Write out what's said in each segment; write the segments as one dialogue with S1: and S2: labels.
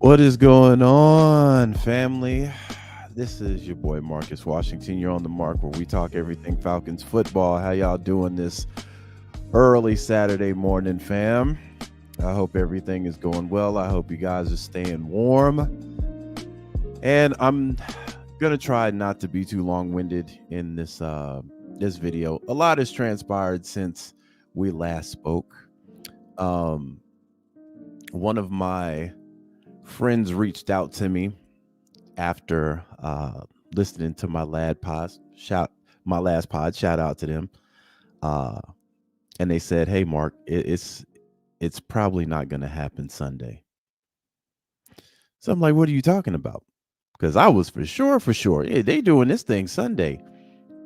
S1: What is going on, family? This is your boy Marcus Washington. You're on the Mark, where we talk everything Falcons football. How y'all doing this early Saturday morning, fam? I hope everything is going well. I hope you guys are staying warm. And I'm gonna try not to be too long-winded in this video. A lot has transpired since we last spoke. One of my friends reached out to me after listening to my last pod. Shout out to them. And they said, "Hey, Mark, it's probably not going to happen Sunday." So I'm like, "What are you talking about?" Because I was for sure. Yeah, they doing this thing Sunday.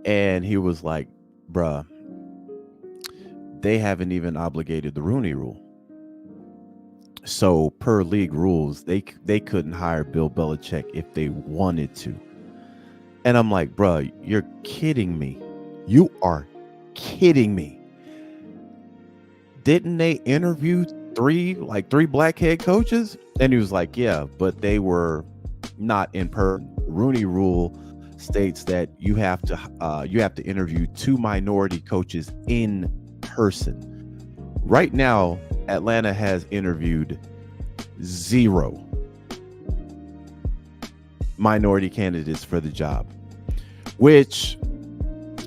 S1: And he was like, "Bruh, they haven't even obligated the Rooney Rule. So per league rules, they couldn't hire Bill Belichick if they wanted to." And I'm like, "Bruh, you're kidding me. You are kidding me. Didn't they interview three black head coaches?" And he was like, "Yeah, but they were not in person. Rooney Rule states that you have to interview 2 minority coaches in person. Right now, Atlanta has interviewed 0 minority candidates for the job." Which,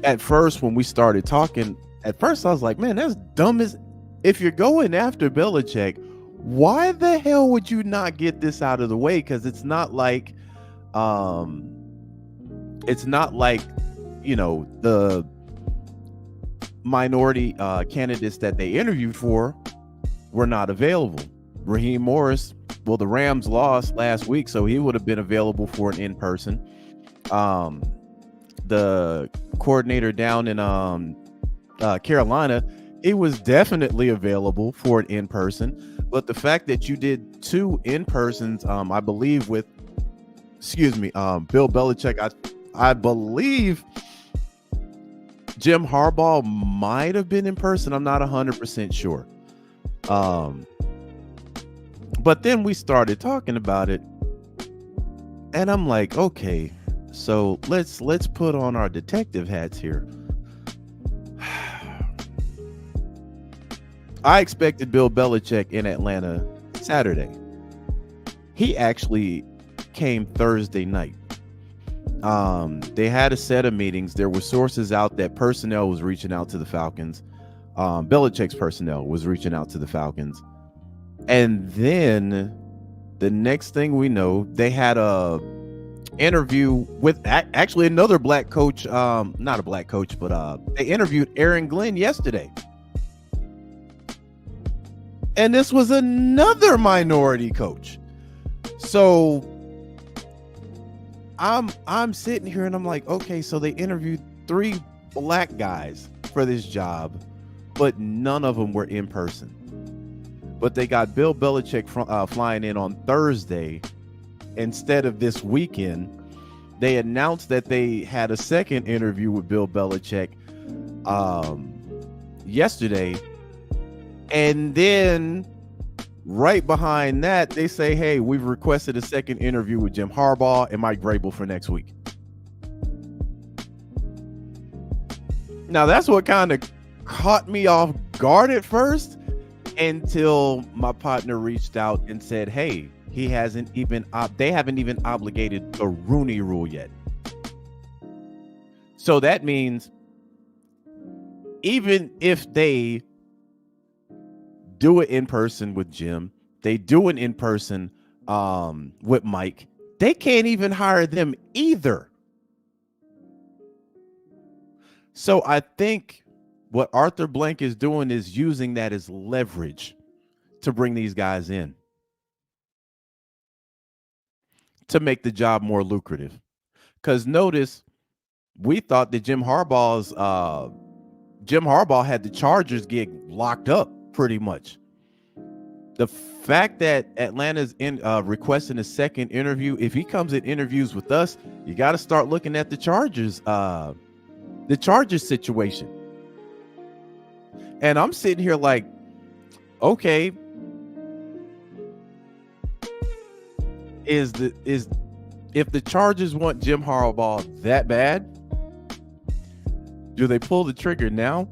S1: at first, when we started talking, I was like, "Man, that's dumb as..." If you're going after Belichick, why the hell would you not get this out of the way? Because it's not like the minority candidates that they interviewed for were not available. Raheem Morris, well, the Rams lost last week, so he would have been available for an in-person. the coordinator down in Carolina, it was definitely available for an in-person. But the fact that you did 2 in-persons, I believe with, Bill Belichick, I believe Jim Harbaugh might have been in person. I'm not 100% sure. But then we started talking about it, and I'm like, okay, so let's put on our detective hats here. I expected Bill Belichick in Atlanta Saturday. He actually came Thursday night. They had a set of meetings. There were sources out that personnel was reaching out to the Falcons. Belichick's personnel was reaching out to the Falcons. And then the next thing we know, they had a interview with actually another black coach. Not a black coach, but they interviewed Aaron Glenn yesterday. And this was another minority coach. So I'm sitting here and I'm like, okay, so they interviewed 3 black guys for this job, but none of them were in person. But they got Bill Belichick flying in on Thursday instead of this weekend. They announced that they had a second interview with Bill Belichick yesterday. And then right behind that, they say, hey, we've requested a second interview with Jim Harbaugh and Mike Vrabel for next week. Now, that's what kind of caught me off guard at first, until my partner reached out and said, hey, they haven't even obligated the Rooney Rule yet. So that means even if they do it in person with Jim, they do it in person with Mike, they can't even hire them either. So I think what Arthur Blank is doing is using that as leverage to bring these guys in, to make the job more lucrative. Because notice, we thought that Jim Harbaugh had the Chargers gig locked up pretty much. The fact that Atlanta's requesting a second interview, if he comes and interviews with us, you got to start looking at the Chargers situation. And I'm sitting here like, okay, if the Chargers want Jim Harbaugh that bad, do they pull the trigger now?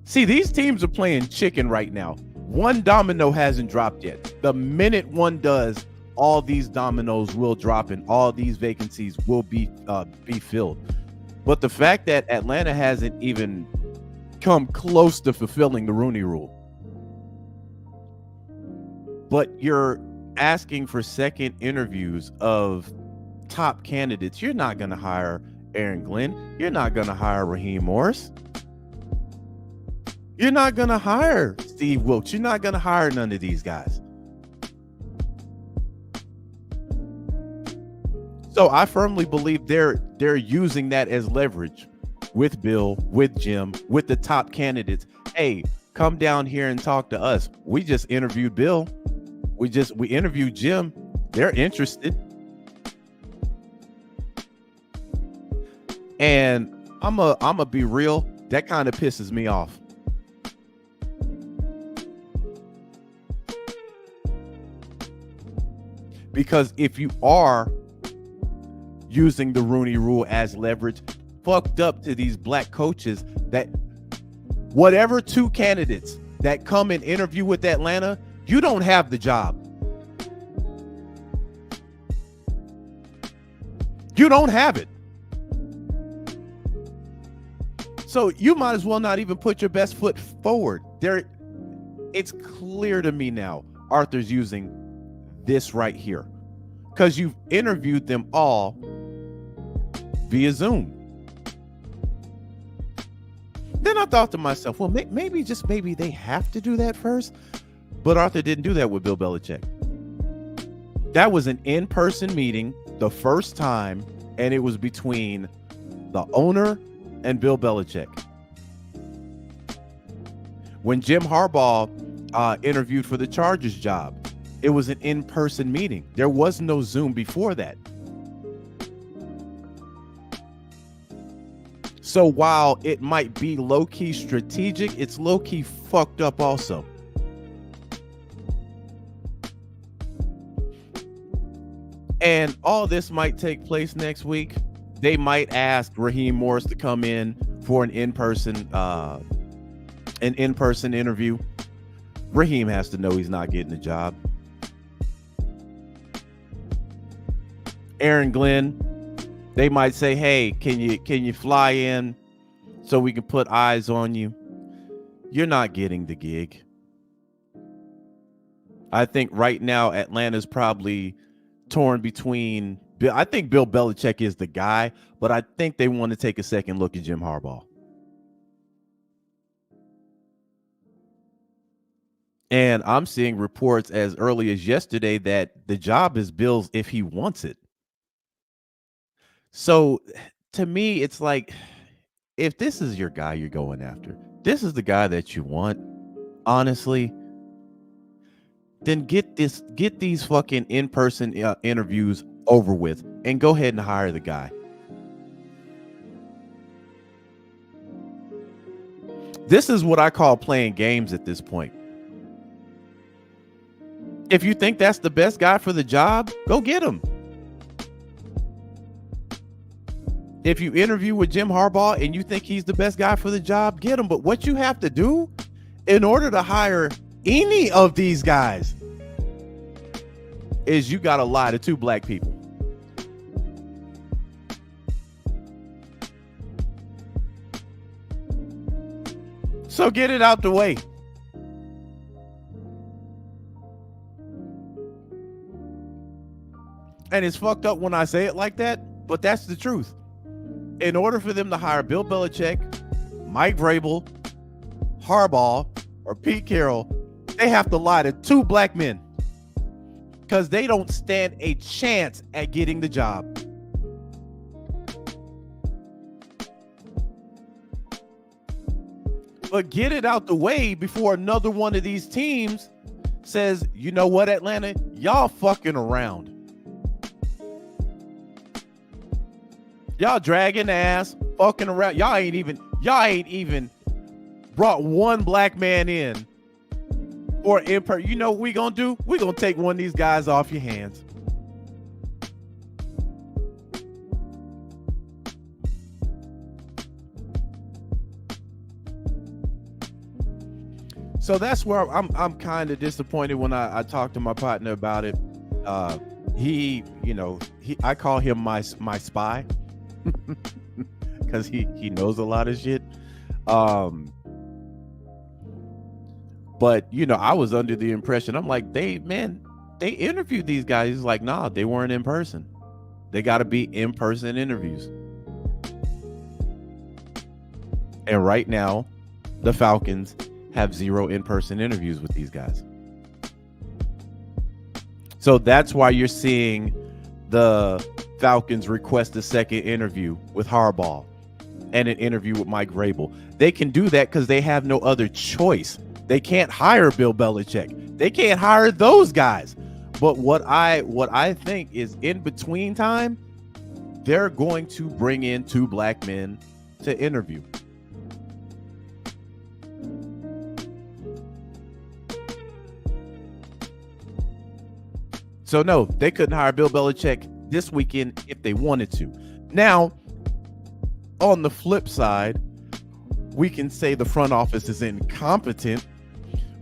S1: See, these teams are playing chicken right now. One domino hasn't dropped yet. The minute one does, all these dominoes will drop and all these vacancies will be filled. But the fact that Atlanta hasn't even come close to fulfilling the Rooney Rule, but you're asking for second interviews of top candidates. You're not going to hire Aaron Glenn. You're not going to hire Raheem Morris. You're not going to hire Steve Wilkes. You're not going to hire none of these guys. So I firmly believe they're using that as leverage with Bill, with Jim, with the top candidates. Hey, come down here and talk to us. We just interviewed Bill. We interviewed Jim. They're interested. And I'm a be real. That kind of pisses me off. Because if you are using the Rooney Rule as leverage, fucked up to these black coaches, that whatever 2 candidates that come and interview with Atlanta, you don't have the job. You don't have it. So you might as well not even put your best foot forward. It's clear to me now, Arthur's using this right here, because you've interviewed them all via Zoom. Then I thought to myself, well, maybe they have to do that first. But Arthur didn't do that with Bill Belichick. That was an in-person meeting the first time, and it was between the owner and Bill Belichick. When Jim Harbaugh interviewed for the Chargers job, it was an in-person meeting. There was no Zoom before that. So while it might be low-key strategic, it's low-key fucked up also. And all this might take place next week. They might ask Raheem Morris to come in for an in-person interview. Raheem has to know he's not getting the job. Aaron Glenn, they might say, "Hey, can you fly in so we can put eyes on you?" You're not getting the gig. I think right now Atlanta's probably torn between. I think Bill Belichick is the guy, but I think they want to take a second look at Jim Harbaugh. And I'm seeing reports as early as yesterday that the job is Bill's if he wants it. So to me, it's like, if this is your guy you're going after, this is the guy that you want, honestly, then get these fucking in-person interviews over with and go ahead and hire the guy. This is what I call playing games at this point. If you think that's the best guy for the job, go get him. If you interview with Jim Harbaugh and you think he's the best guy for the job, get him. But what you have to do in order to hire any of these guys is you got to lie to 2 black people. So get it out the way. And it's fucked up when I say it like that, but that's the truth. In order for them to hire Bill Belichick, Mike Vrabel, Harbaugh, or Pete Carroll, they have to lie to 2 black men because they don't stand a chance at getting the job. But get it out the way before another one of these teams says, "You know what, Atlanta, y'all fucking around. Y'all dragging ass, fucking around. Y'all ain't even brought 1 black man in or you know what we gonna do? We gonna take one of these guys off your hands." So that's where I'm kind of disappointed when I talked to my partner about it. I call him my spy because he knows a lot of shit. But I was under the impression, I'm like, they interviewed these guys. He's like, nah, they weren't in person. They got to be in-person interviews. And right now, the Falcons have 0 in-person interviews with these guys. So that's why you're seeing the Falcons request a second interview with Harbaugh and an interview with Mike Vrabel. They can do that because they have no other choice. They can't hire Bill Belichick. They can't hire those guys. But what I think is in between time, they're going to bring in 2 black men to interview. So no, they couldn't hire Bill Belichick this weekend if they wanted to. Now, on the flip side, we can say the front office is incompetent,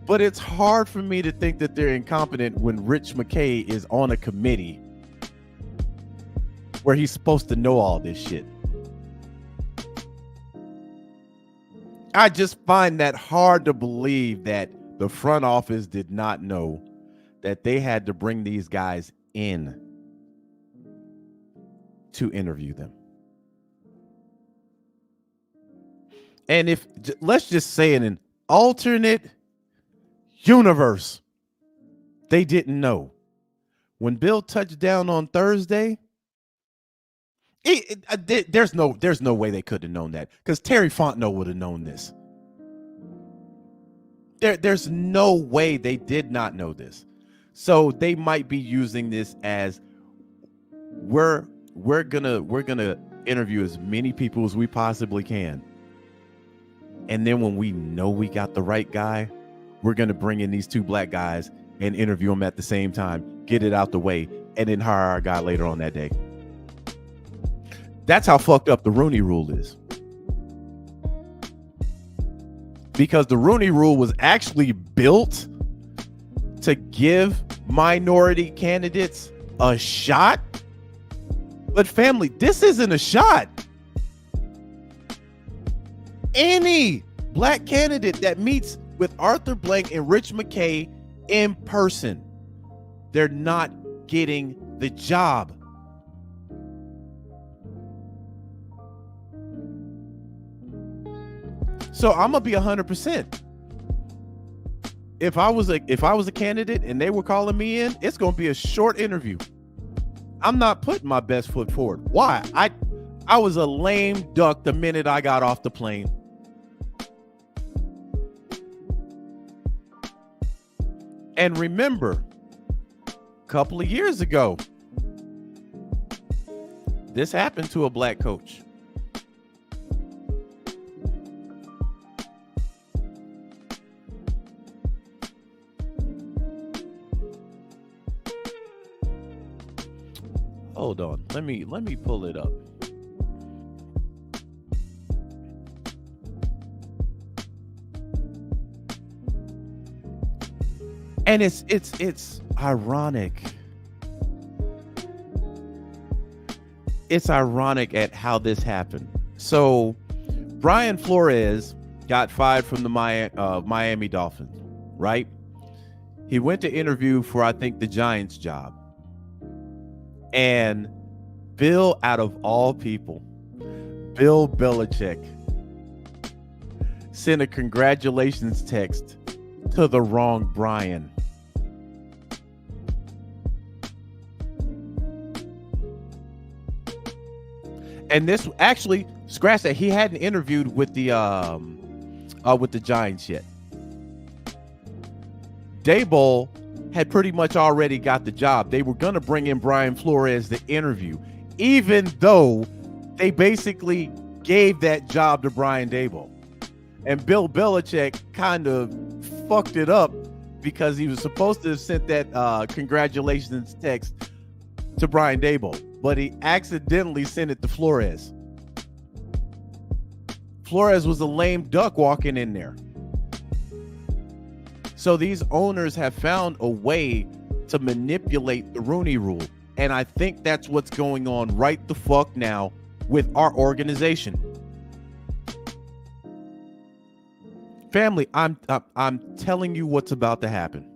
S1: but it's hard for me to think that they're incompetent when Rich McKay is on a committee where he's supposed to know all this shit. I just find that hard to believe that the front office did not know that they had to bring these guys in to interview them. And if, let's just say, in an alternate universe, they didn't know. When Bill touched down on Thursday There's no way they could have known that, because Terry Fontenot would have known this. There's no way they did not know this. So they might be using this as we're gonna interview as many people as we possibly can, and then when we know we got the right guy, we're gonna bring in these two black guys and interview them at the same time, get it out the way, and then hire our guy later on that day. That's how fucked up the Rooney Rule is. Because the Rooney Rule was actually built to give minority candidates a shot. But family, this isn't a shot. Any black candidate that meets with Arthur Blank and Rich McKay in person, they're not getting the job. So I'm gonna be 100%. If I was a candidate and they were calling me in, it's gonna be a short interview. I'm not putting my best foot forward. Why? I was a lame duck the minute I got off the plane. And remember, a couple of years ago, this happened to a black coach. Hold on. Let me pull it up. And it's ironic. It's ironic at how this happened. So Brian Flores got fired from the Miami Dolphins, right? He went to interview for, I think, the Giants job. And Bill, out of all people, Bill Belichick sent a congratulations text to the wrong Brian. And this actually, scratch that, he hadn't interviewed with the Giants yet. Daboll had pretty much already got the job. They were going to bring in Brian Flores to interview, even though they basically gave that job to Brian Daboll. And Bill Belichick kind of fucked it up because he was supposed to have sent that congratulations text to Brian Daboll, but he accidentally sent it to Flores. Flores was a lame duck walking in there. So these owners have found a way to manipulate the Rooney Rule. And I think that's what's going on right the fuck now with our organization. Family, I'm telling you what's about to happen.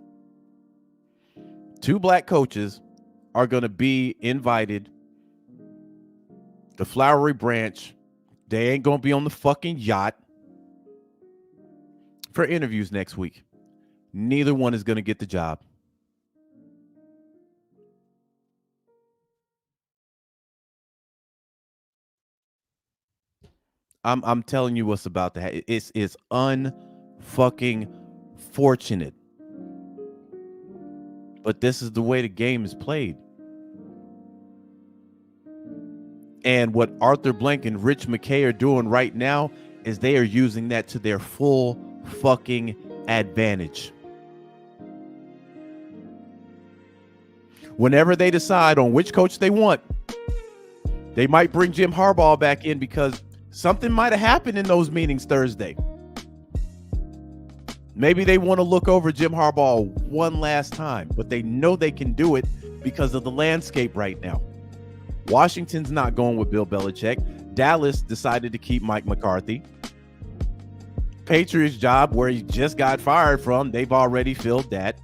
S1: Two black coaches are going to be invited. The Flowery Branch. They ain't going to be on the fucking yacht for interviews next week. Neither one is going to get the job. I'm telling you what's about to happen. It's unfucking fortunate. But this is the way the game is played. And what Arthur Blank and Rich McKay are doing right now is they are using that to their full fucking advantage. Whenever they decide on which coach they want, they might bring Jim Harbaugh back in because something might have happened in those meetings Thursday. Maybe they want to look over Jim Harbaugh one last time, but they know they can do it because of the landscape right now. Washington's not going with Bill Belichick. Dallas decided to keep Mike McCarthy. Patriots job, where he just got fired from, they've already filled that.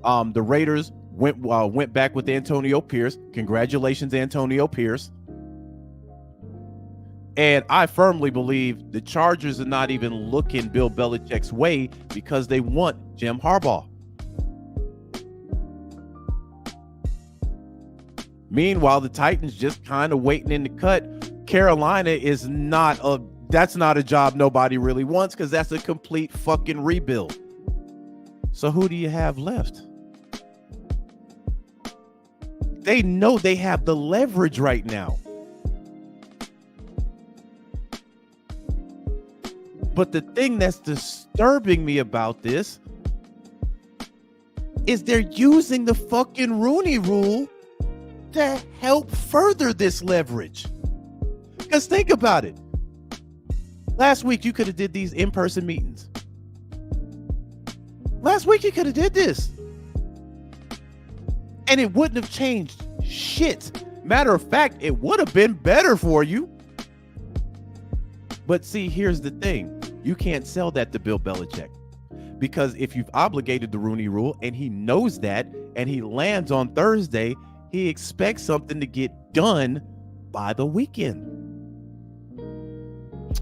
S1: The Raiders went back with Antonio Pierce. Congratulations, Antonio Pierce. And I firmly believe the Chargers are not even looking Bill Belichick's way because they want Jim Harbaugh. Meanwhile, the Titans just kind of waiting in the cut. Carolina is that's not a job nobody really wants because that's a complete fucking rebuild. So who do you have left? They know they have the leverage right now. But the thing that's disturbing me about this is they're using the fucking Rooney Rule to help further this leverage. Because think about it. Last week, you could have did these in-person meetings. Last week, you could have did this. And it wouldn't have changed shit. Matter of fact, it would have been better for you. But see, here's the thing. You can't sell that to Bill Belichick. Because if you've obligated the Rooney Rule and he knows that and he lands on Thursday, he expects something to get done by the weekend.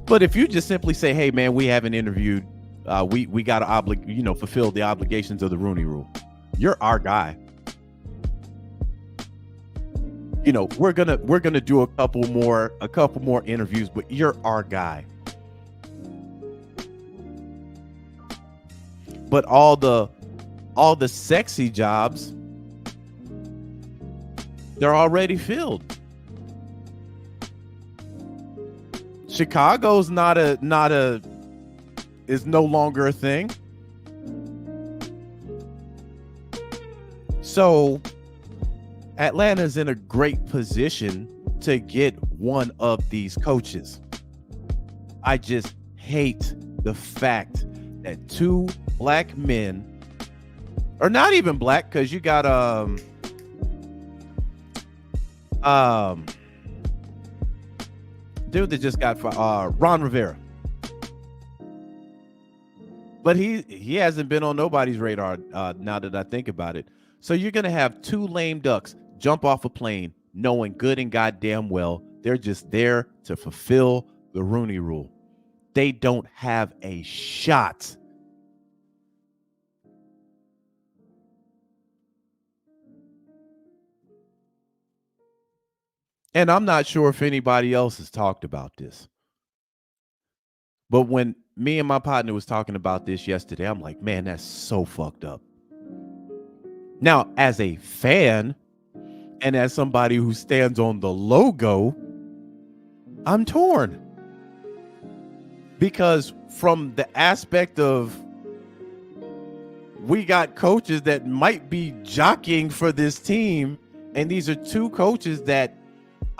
S1: But if you just simply say, hey, man, we haven't interviewed, we got to fulfill the obligations of the Rooney Rule. You're our guy. We're gonna do a couple more interviews, but you're our guy. But all the sexy jobs, they're already filled. Chicago's is no longer a thing. So Atlanta's in a great position to get one of these coaches. I just hate the fact that two black men, or not even black, because you got dude that just got Ron Rivera, but he hasn't been on nobody's radar now that I think about it. So you're gonna have two lame ducks jump off a plane knowing good and goddamn well they're just there to fulfill the Rooney Rule. They don't have a shot. And I'm not sure if anybody else has talked about this. But when me and my partner was talking about this yesterday, I'm like, man, that's so fucked up. Now, as a fan and as somebody who stands on the logo, I'm torn. Because from the aspect of we got coaches that might be jockeying for this team, and these are two coaches that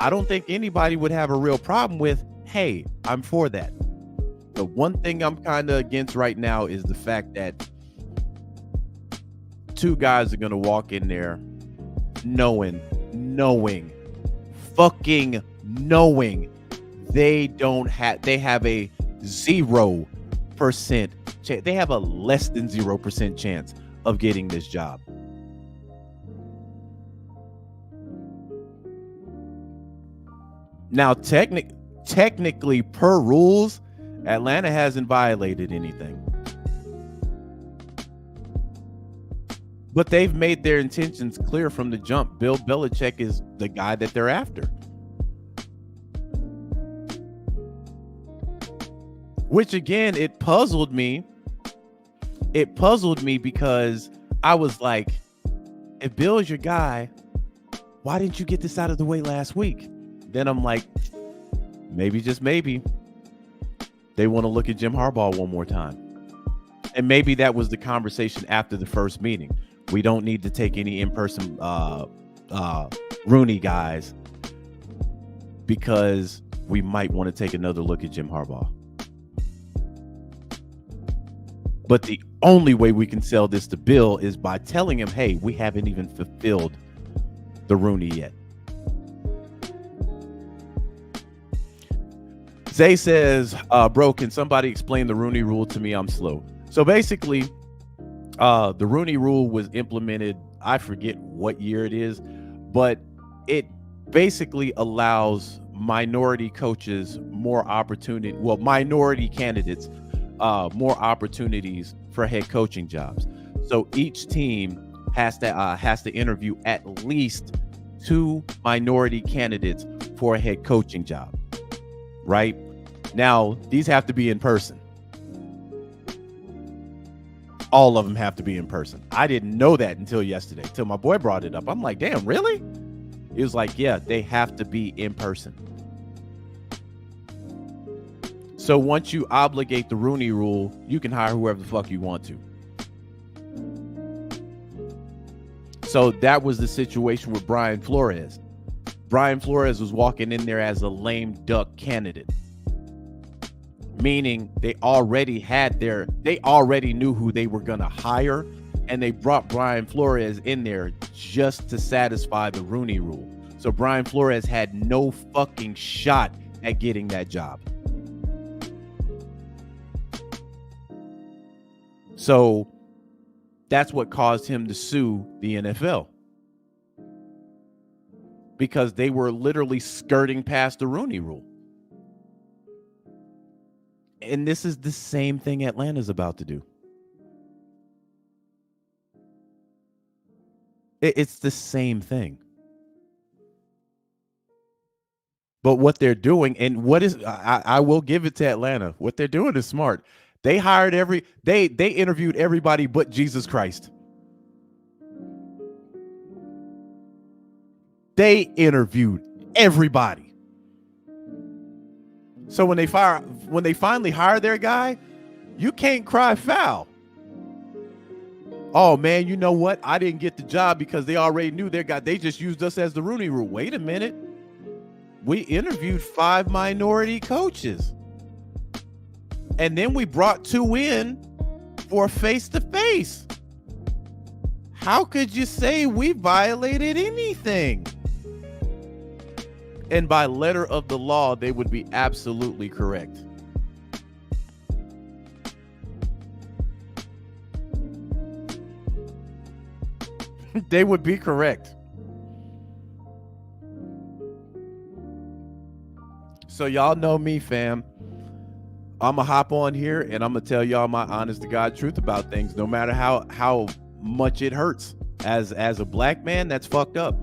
S1: I don't think anybody would have a real problem with. Hey, I'm for that. The one thing I'm kind of against right now is the fact that two guys are going to walk in there knowing they have a 0% chance. They have a less than 0% chance of getting this job. Now, technically, per rules, Atlanta hasn't violated anything. But they've made their intentions clear from the jump. Bill Belichick is the guy that they're after. Which, again, it puzzled me. It puzzled me because I was like, if Bill's your guy, why didn't you get this out of the way last week? Then I'm like, maybe, just maybe, they want to look at Jim Harbaugh one more time. And maybe that was the conversation after the first meeting. We don't need to take any in-person Rooney guys because we might want to take another look at Jim Harbaugh. But the only way we can sell this to Bill is by telling him, hey, we haven't even fulfilled the Rooney yet. Zay says, bro, can somebody explain the Rooney Rule to me? I'm slow. So basically, the Rooney Rule was implemented, I forget what year it is, but it basically allows minority coaches more opportunity, minority candidates more opportunities for head coaching jobs. So each team has to interview at least 2 minority candidates for a head coaching job, right? Now, these have to be in person. All of them have to be in person. I didn't know that until yesterday, till my boy brought it up. I'm like, damn, really? It was like, yeah, they have to be in person. So once you obligate the Rooney Rule, you can hire whoever the fuck you want to. So that was the situation with Brian Flores. Brian Flores was walking in there as a lame duck candidate, meaning they already knew who they were going to hire, and they brought Brian Flores in there just to satisfy the Rooney Rule. So Brian Flores had no fucking shot at getting that job. So that's what caused him to sue the NFL, because they were literally skirting past the Rooney Rule. And this is the same thing Atlanta's about to do. It's the same thing. But what they're doing, and I will give it to Atlanta. What they're doing is smart. They hired they interviewed everybody but Jesus Christ. They interviewed everybody. So when they finally hire their guy, you can't cry foul. Oh man, you know what? I didn't get the job because they already knew their guy. They just used us as the Rooney Rule. Wait a minute. We interviewed 5 minority coaches. And then we brought 2 in for face-to-face. How could you say we violated anything? And by letter of the law, they would be absolutely correct. They would be correct. So y'all know me, fam. I'm going to hop on here and I'm going to tell y'all my honest to God truth about things, no matter how much it hurts. As a black man, that's fucked up.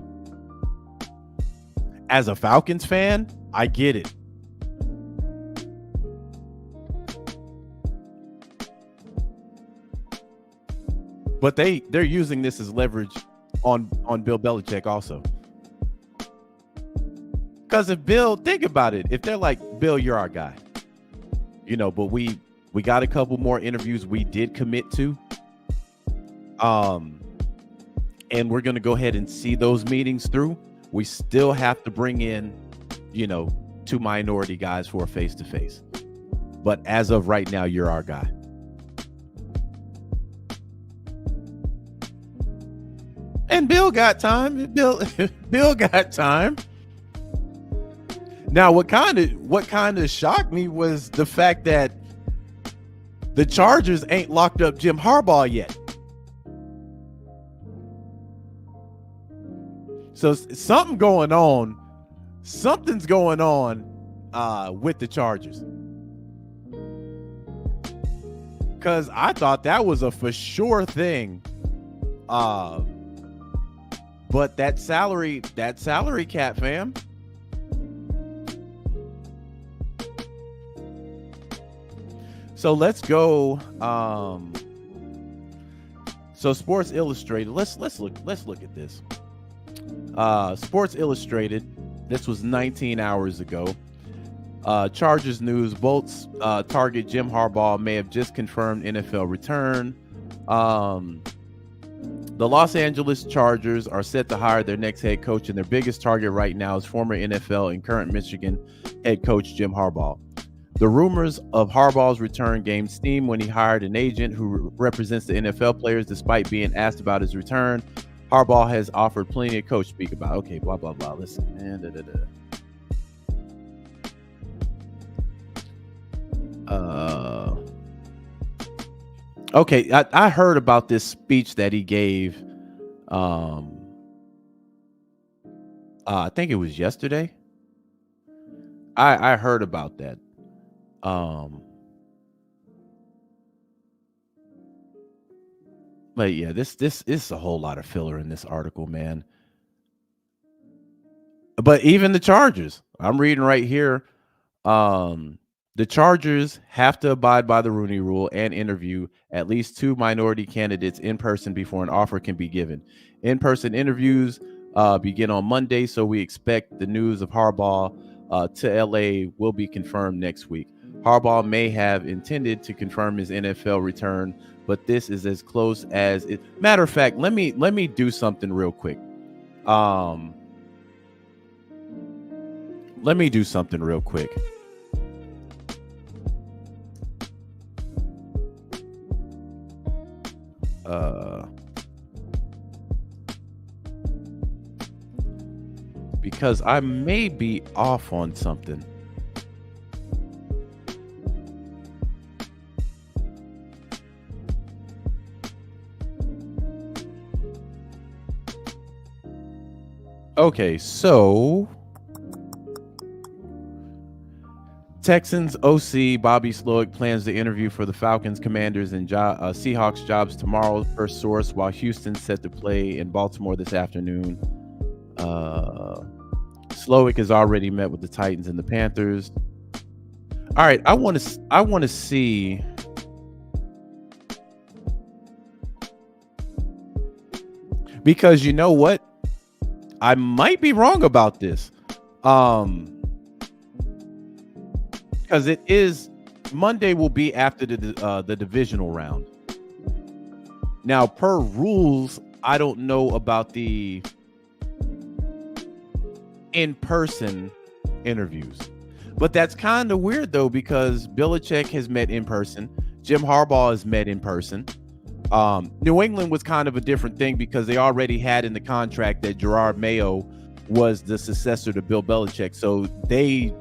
S1: As a Falcons fan, I get it. But they're using this as leverage on Bill Belichick also. Because if Bill, think about it, if they're like, Bill, you're our guy, but we got a couple more interviews we did commit to, and we're going to go ahead and see those meetings through. We still have to bring in, 2 minority guys for a face-to-face. But as of right now, you're our guy. And Bill got time. Bill got time. Now, what kind of shocked me was the fact that the Chargers ain't locked up Jim Harbaugh yet. So something's going on with the Chargers. Because I thought that was a for sure thing. But that salary cap, fam. So let's go. So Sports Illustrated. Let's look at this. Sports Illustrated. This was 19 hours ago. Chargers news. Bolts target Jim Harbaugh may have just confirmed NFL return. The Los Angeles Chargers are set to hire their next head coach, and their biggest target right now is former NFL and current Michigan head coach Jim Harbaugh. The rumors of Harbaugh's return gained steam when he hired an agent who represents the NFL players. Despite being asked about his return, Harbaugh has offered plenty of coach speak about. Okay, blah, blah, blah. Listen, man. Okay, I heard about this speech that he gave. I think it was yesterday. I heard about that. But yeah, this is a whole lot of filler in this article, man. But even the Chargers, I'm reading right here. Um, the Chargers have to abide by the Rooney Rule and interview at least 2 minority candidates in person before an offer can be given. In-person interviews begin on Monday, so we expect the news of Harbaugh to LA will be confirmed next week. Harbaugh may have intended to confirm his NFL return, but this is as close as it. Matter of fact, let me do something real quick. Let me do something real quick. Because I may be off on something. Okay, so Texans OC Bobby Slowick plans to interview for the Falcons, Commanders, and Seahawks jobs tomorrow, per source, while Houston set to play in Baltimore this afternoon. Slowick has already met with the Titans and the Panthers. All right, I want to see. Because you know what? I might be wrong about this. Because it is Monday will be after the divisional round. Now, per rules, I don't know about the in-person interviews, but that's kind of weird though, because Belichick has met in person, Jim Harbaugh has met in person. New England was kind of a different thing because they already had in the contract that Gerard Mayo was the successor to Bill Belichick, so they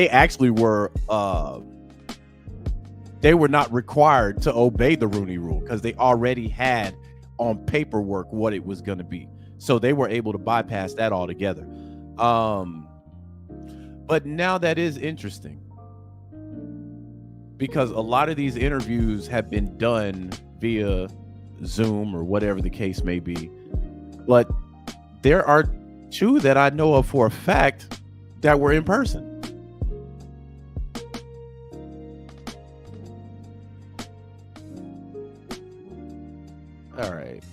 S1: actually were they were not required to obey the Rooney Rule because they already had on paperwork what it was going to be. So they were able to bypass that altogether. But now that is interesting because a lot of these interviews have been done via Zoom or whatever the case may be. But there are 2 that I know of for a fact that were in person. All right.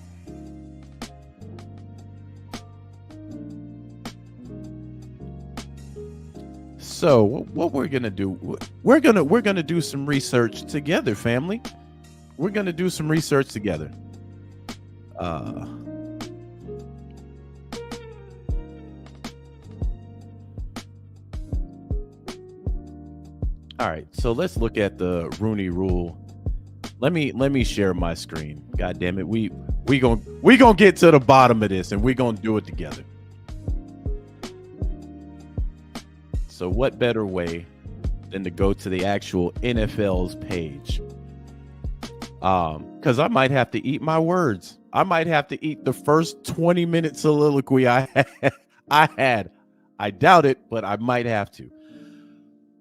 S1: So what we're gonna do? We're gonna do some research together, family. We're gonna do some research together. All right. So let's look at the Rooney Rule. Let me share my screen. God damn it. We gonna get to the bottom of this and we're gonna do it together. So what better way than to go to the actual NFL's page? Because I might have to eat my words. I might have to eat the first 20-minute soliloquy I had. I doubt it, but I might have to.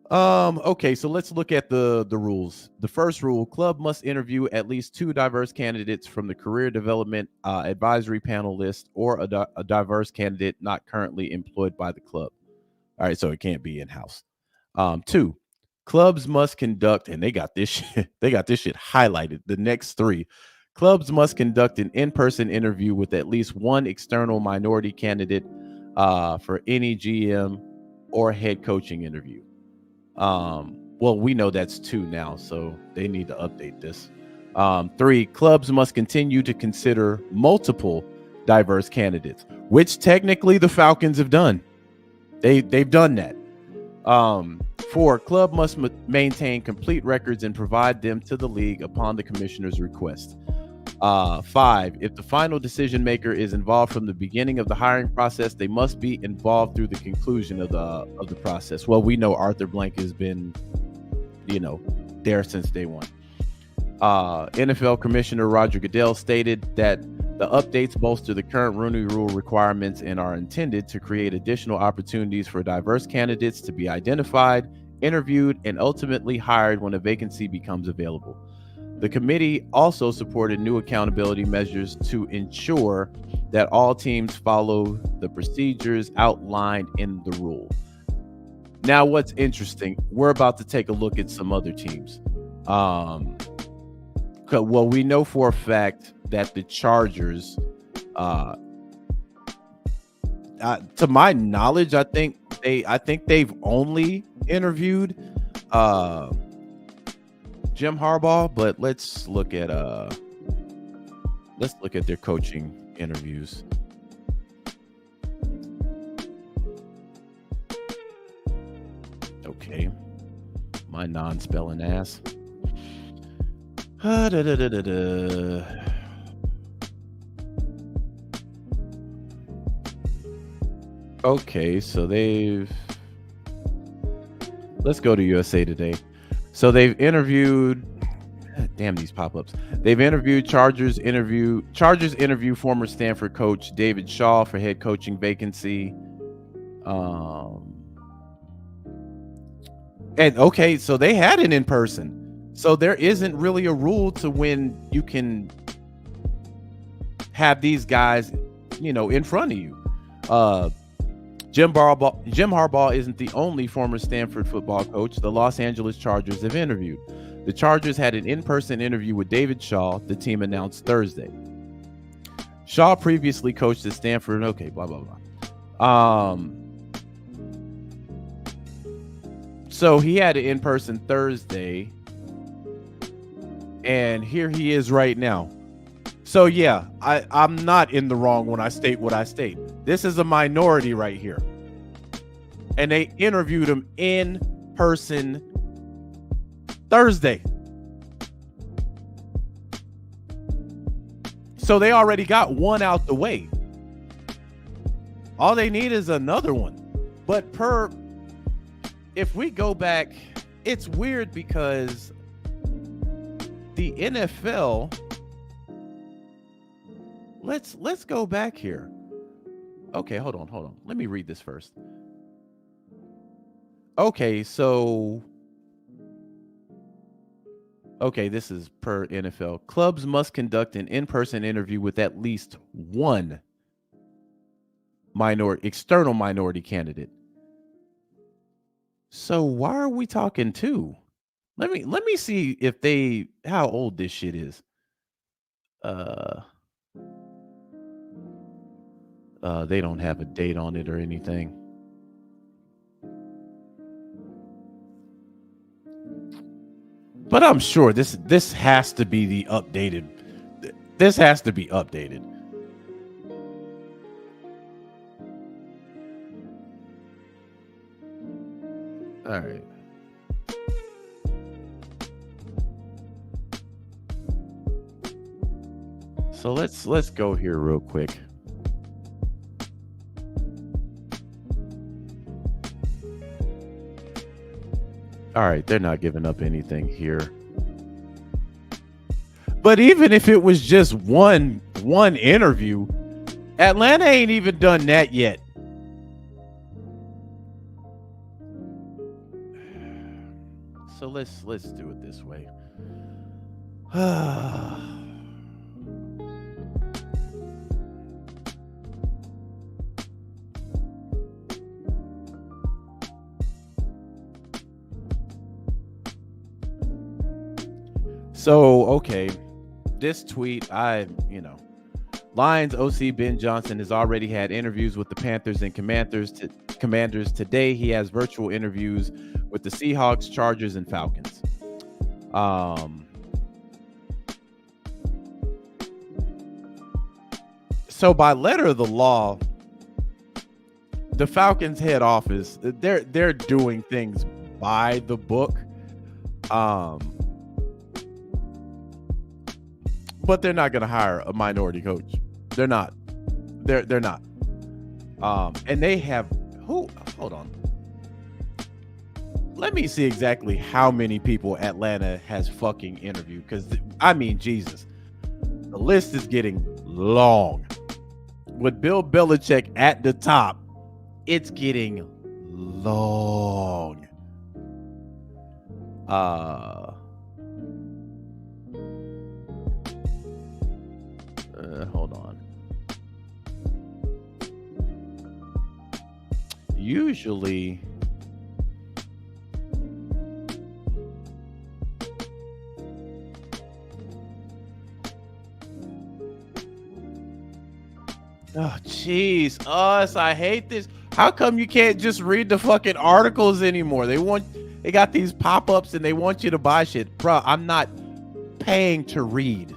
S1: Okay, so let's look at the rules. The first rule: club must interview at least 2 diverse candidates from the career development advisory panel list or a diverse candidate not currently employed by the club. All right, so it can't be in-house. 2, clubs must conduct, and they got this shit highlighted. The next 3, clubs must conduct an in-person interview with at least 1 external minority candidate for any GM or head coaching interview. Well, we know that's 2 now, so they need to update this. 3, clubs must continue to consider multiple diverse candidates, which technically the Falcons have done. They've done that. 4, club must maintain complete records and provide them to the league upon the commissioner's request. 5, if the final decision maker is involved from the beginning of the hiring process, they must be involved through the conclusion of the process. Well, we know Arthur Blank has been, there since day one. NFL Commissioner Roger Goodell stated that the updates bolster the current Rooney Rule requirements and are intended to create additional opportunities for diverse candidates to be identified, interviewed, and ultimately hired when a vacancy becomes available. The committee also supported new accountability measures to ensure that all teams follow the procedures outlined in the rule. Now, what's interesting, we're about to take a look at some other teams. Well, we know for a fact that the Chargers, to my knowledge, I think they've only interviewed Jim Harbaugh, but let's look at their coaching interviews. Okay, my non-spelling ass. Okay, so let's go to USA Today. So they've interviewed, damn these pop-ups. They've interviewed Chargers interview former Stanford coach David Shaw for head coaching vacancy. And okay, so they had it in person. So there isn't really a rule to when you can have these guys, in front of you. Jim Harbaugh isn't the only former Stanford football coach the Los Angeles Chargers have interviewed. The Chargers had an in-person interview with David Shaw, the team announced Thursday. Shaw previously coached at Stanford. Okay, blah, blah, blah. So he had it in person Thursday. And here he is right now. So yeah, I'm not in the wrong when I state what I state. This is a minority right here. And they interviewed him in person Thursday. So they already got one out the way. All they need is another one. But if we go back, it's weird because the NFL, let's go back here. Okay, hold on. Let me read this first. Okay, so this is per NFL. Clubs must conduct an in-person interview with at least one external minority candidate. So why are we talking two? Let me see if how old this shit is. They don't have a date on it or anything. But I'm sure this has to be the updated. This has to be updated. All right. So let's go here real quick. All right, they're not giving up anything here. But even if it was just one interview, Atlanta ain't even done that yet. So let's do it this way. So, okay, this tweet, Lions OC Ben Johnson has already had interviews with the Panthers and Commanders today. He has virtual interviews with the Seahawks, Chargers, and Falcons. So by letter of the law, the Falcons head office, they're doing things by the book. But they're not going to hire a minority coach. They're not. They're not. And they have who? Hold on. Let me see exactly how many people Atlanta has fucking interviewed. Because Jesus, the list is getting long. With Bill Belichick at the top, it's getting long. Hold on. usually oh jeez, us, I hate this. How come you can't just read the fucking articles anymore? They got these pop-ups and they want you to buy shit. Bro, I'm not paying to read.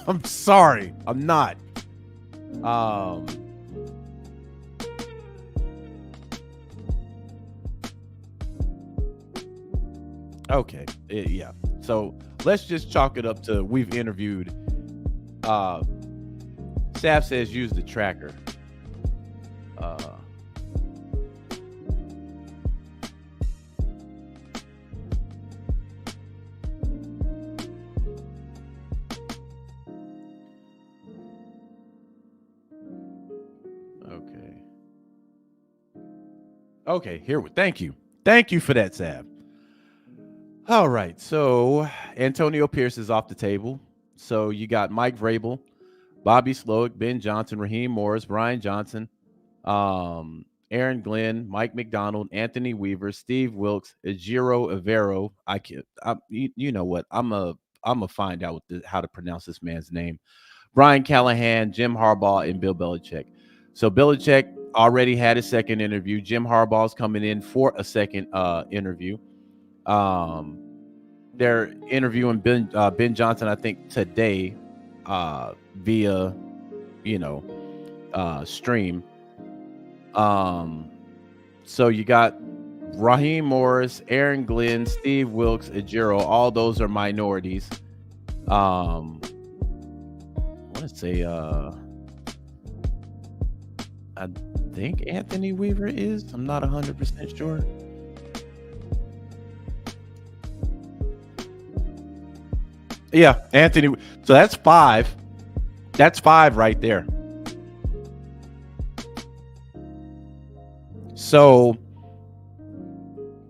S1: I'm sorry. I'm not. Okay. Yeah. So let's just chalk it up to we've interviewed. Staff says use the tracker. Okay, here we thank you. Thank you for that, Sav. All right, so Antonio Pierce is off the table. So you got Mike Vrabel, Bobby Slowick, Ben Johnson, Raheem Morris, Brian Johnson, Aaron Glenn, Mike McDonald, Anthony Weaver, Steve Wilkes, Ejiro Evero. You know what? I'm a find out how to pronounce this man's name. Brian Callahan, Jim Harbaugh, and Bill Belichick. So Belichick already had a second interview. Jim Harbaugh's coming in for a second interview. They're interviewing Ben Johnson, I think, today via, stream. So you got Raheem Morris, Aaron Glenn, Steve Wilkes, Ejiro. All those are minorities. I want to say I think Anthony Weaver is. I'm not 100% sure. Yeah, Anthony. So that's 5. That's 5 right there. So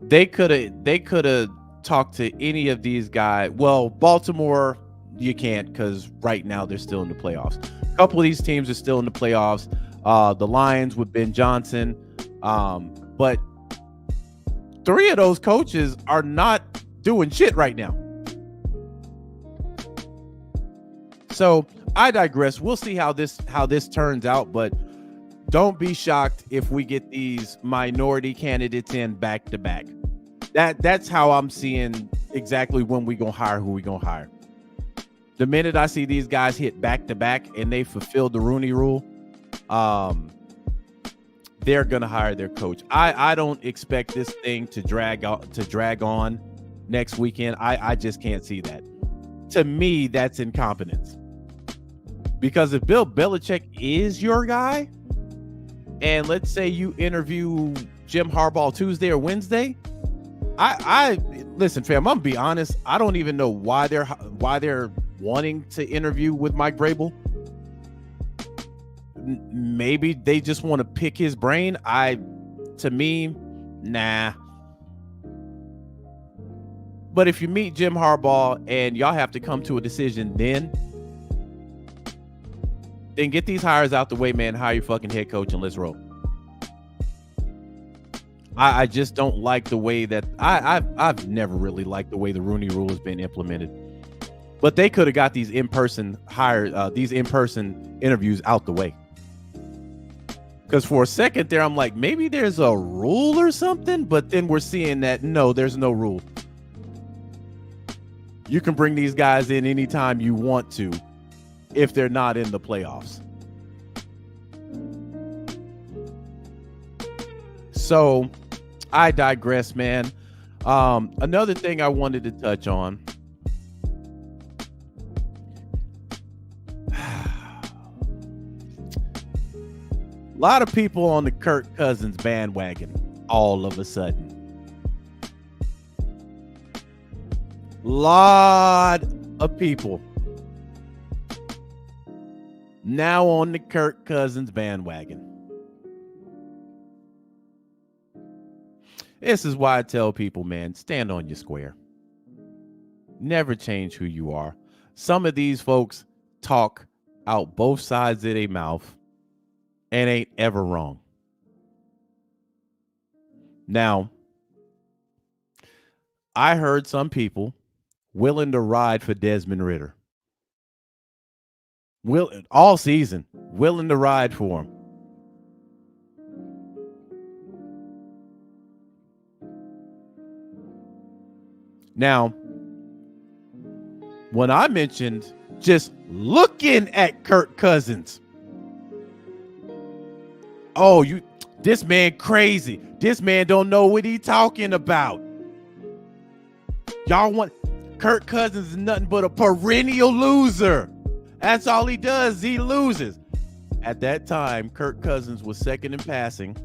S1: they could have talked to any of these guys. Well, Baltimore, you can't because right now they're still in the playoffs. A couple of these teams are still in the playoffs. The Lions with Ben Johnson. But 3 of those coaches are not doing shit right now. So I digress. We'll see how this turns out, but don't be shocked if we get these minority candidates in back to back. That's how I'm seeing exactly when we gonna hire who we gonna hire. The minute I see these guys hit back to back and they fulfill the Rooney Rule, they're gonna hire their coach. I don't expect this thing to drag on next weekend. I just can't see that. To me, that's incompetence. Because if Bill Belichick is your guy, and let's say you interview Jim Harbaugh Tuesday or Wednesday, I listen, fam. I'm gonna be honest. I don't even know why they're wanting to interview with Mike Vrabel. Maybe they just want to pick his brain. To me, nah. But if you meet Jim Harbaugh and y'all have to come to a decision, then get these hires out the way, man. Hire your fucking head coach and let's roll. I just don't like the way that I've never really liked the way the Rooney Rule has been implemented. But they could have got these in-person interviews out the way. Because for a second there, I'm like, maybe there's a rule or something, but then we're seeing that no, there's no rule. You can bring these guys in anytime you want to if they're not in the playoffs. So I digress, man. Another thing I wanted to touch on. A lot of people on the Kirk Cousins bandwagon all of a sudden. Lot of people now on the Kirk Cousins bandwagon. This is why I tell people, man, stand on your square. Never change who you are. Some of these folks talk out both sides of their mouth and ain't ever wrong. Now, I heard some people willing to ride for Desmond Ridder. All season, willing to ride for him. Now, when I mentioned just looking at Kirk Cousins, this man crazy. This man don't know what he talking about. Y'all want Kirk Cousins is nothing but a perennial loser. That's all he does. He loses. At that time, Kirk Cousins was second in passing,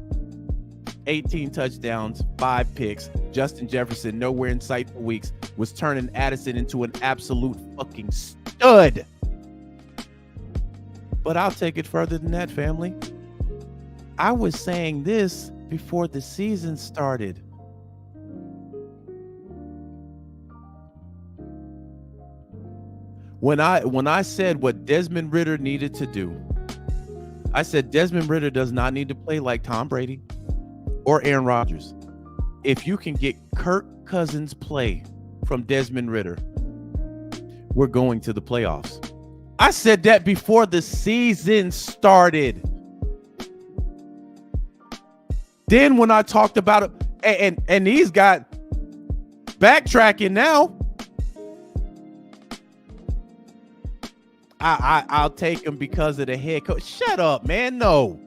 S1: 18 touchdowns, 5 picks. Justin Jefferson, nowhere in sight for weeks, was turning Addison into an absolute fucking stud. But I'll take it further than that, family. I was saying this before the season started. When I said what Desmond Ridder needed to do, I said Desmond Ridder does not need to play like Tom Brady or Aaron Rodgers. If you can get Kirk Cousins play from Desmond Ridder, we're going to the playoffs. I said that before the season started. Then when I talked about it, and he's got backtracking now. I'll take him because of the head coach. Shut up, man. No.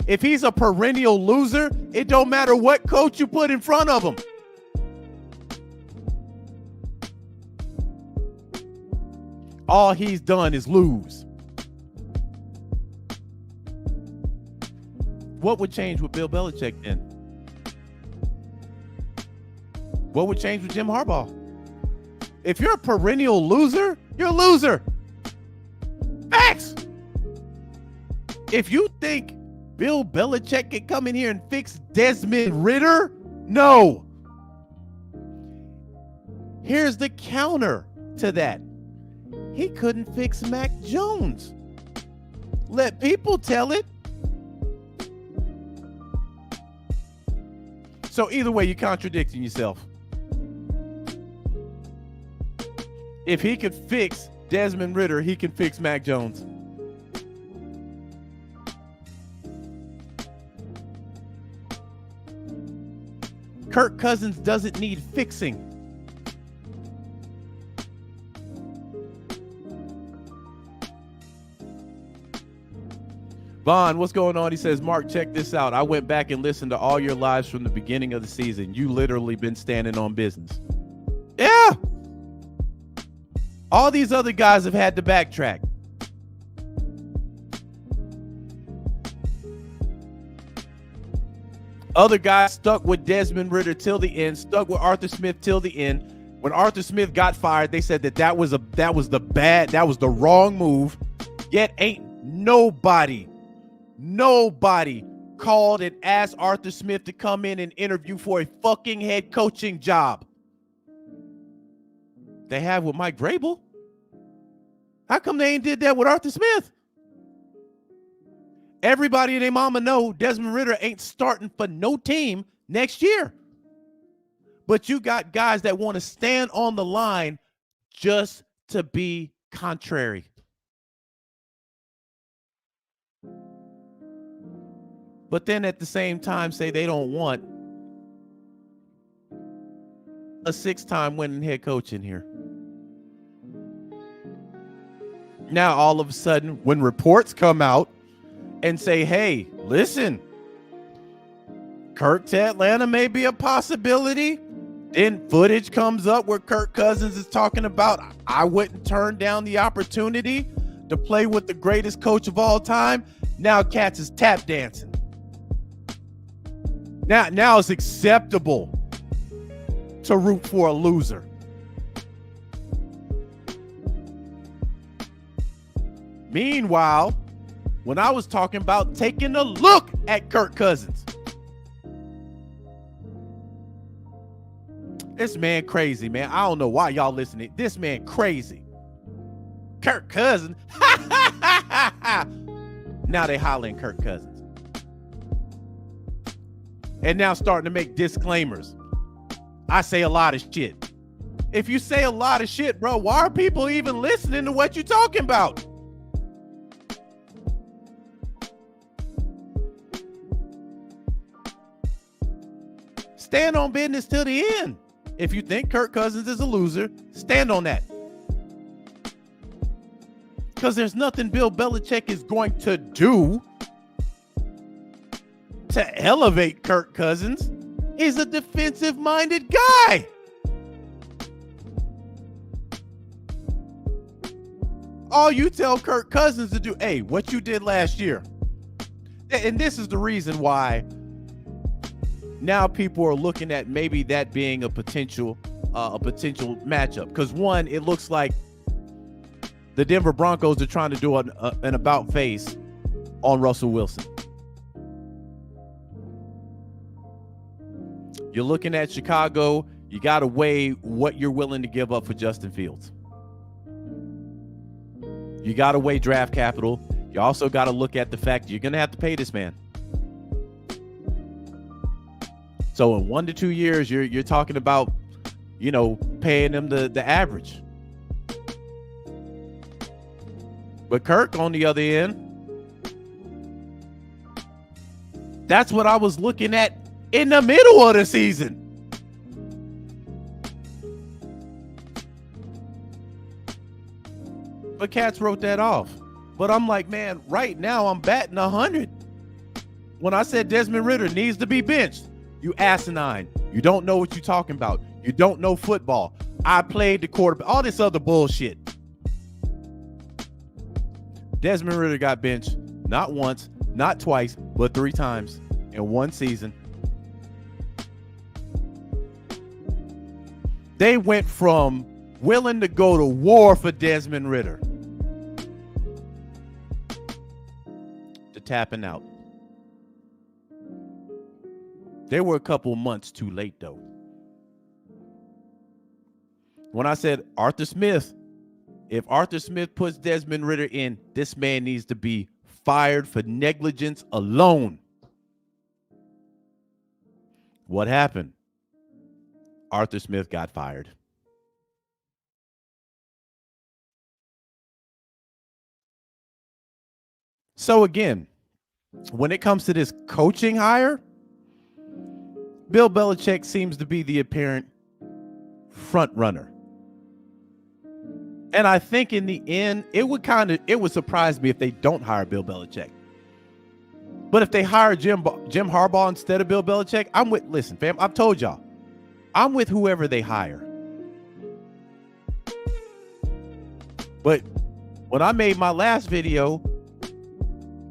S1: If he's a perennial loser, it don't matter what coach you put in front of him. All he's done is lose. What would change with Bill Belichick then? What would change with Jim Harbaugh? If you're a perennial loser, you're a loser. Facts. If you think Bill Belichick can come in here and fix Desmond Ridder, no. Here's the counter to that. He couldn't fix Mac Jones. Let people tell it. So either way, you're contradicting yourself. If he could fix Desmond Ridder, he can fix Mac Jones. Kirk Cousins doesn't need fixing. Vaughn, what's going on? He says, Mark, check this out. I went back and listened to all your lives from the beginning of the season. You literally been standing on business. Yeah. All these other guys have had to backtrack. Other guys stuck with Desmond Ridder till the end, stuck with Arthur Smith till the end. When Arthur Smith got fired, they said that was the wrong move. Yet ain't nobody called and asked Arthur Smith to come in and interview for a fucking head coaching job. They have with Mike Vrabel. How come they ain't did that with Arthur Smith? Everybody and their mama know Desmond Ridder ain't starting for no team next year. But you got guys that want to stand on the line just to be contrary. But then at the same time say they don't want a 6-time winning head coach in here. Now, all of a sudden, when reports come out and say, hey, listen, Kirk to Atlanta may be a possibility. Then footage comes up where Kirk Cousins is talking about, I wouldn't turn down the opportunity to play with the greatest coach of all time. Now cats is tap dancing. Now it's acceptable to root for a loser. Meanwhile, when I was talking about taking a look at Kirk Cousins, this man crazy, man. I don't know why y'all listening. This man crazy. Kirk Cousins. Now they hollering Kirk Cousins. and now starting to make disclaimers. I say a lot of shit. If you say a lot of shit, bro, why are people even listening to what you're talking about? Stand on business till the end. If you think Kirk Cousins is a loser, stand on that. Because there's nothing Bill Belichick is going to do to elevate Kirk Cousins. He's a defensive-minded guy. All you tell Kirk Cousins to do, hey, what you did last year. And this is the reason why now people are looking at maybe that being a potential matchup. Because one, it looks like the Denver Broncos are trying to do an about face on Russell Wilson. You're looking at Chicago. You got to weigh what you're willing to give up for Justin Fields. You got to weigh draft capital. You also got to look at the fact you're going to have to pay this man. So in 1 to 2 years, you're talking about, paying him the average. But Kirk, on the other end, that's what I was looking at in the middle of the season. But Cats wrote that off. But I'm like, man, right now I'm batting 100. When I said Desmond Ridder needs to be benched, you asinine. You don't know what you're talking about. You don't know football. I played the quarterback. All this other bullshit. Desmond Ridder got benched not once, not twice, but 3 times in one season. They went from willing to go to war for Desmond Ridder to tapping out. They were a couple months too late, though. When I said Arthur Smith, if Arthur Smith puts Desmond Ridder in, this man needs to be fired for negligence alone. What happened? Arthur Smith got fired. So again, when it comes to this coaching hire, Bill Belichick seems to be the apparent front runner. And I think in the end, it would surprise me if they don't hire Bill Belichick. But if they hire Jim Harbaugh instead of Bill Belichick, listen, fam, I've told y'all, I'm with whoever they hire. But when I made my last video,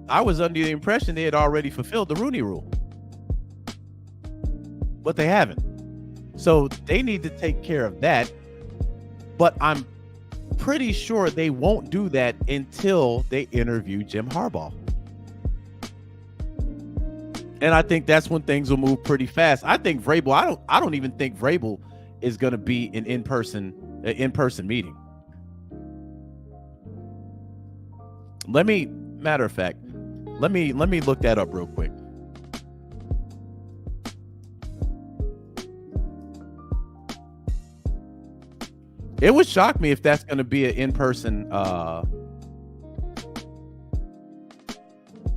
S1: I was under the impression they had already fulfilled the Rooney Rule. But they haven't. So they need to take care of that. But I'm pretty sure they won't do that until they interview Jim Harbaugh. And I think that's when things will move pretty fast. I think Vrabel, I don't even think Vrabel is going to be an in-person meeting. Matter of fact, let me look that up real quick. It would shock me if that's going to be an in-person,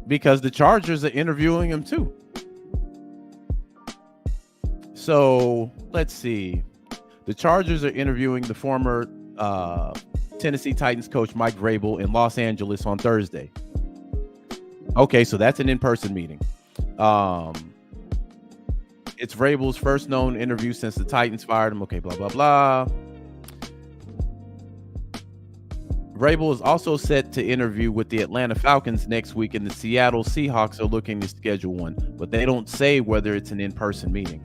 S1: because the Chargers are interviewing him too. So let's see. The Chargers are interviewing the former Tennessee Titans coach Mike Vrabel in Los Angeles on Thursday. Okay, so that's an in-person meeting. It's Vrabel's first known interview since the Titans fired him. Okay, blah, blah, blah. Vrabel is also set to interview with the Atlanta Falcons next week, and the Seattle Seahawks are looking to schedule one, but they don't say whether it's an in-person meeting.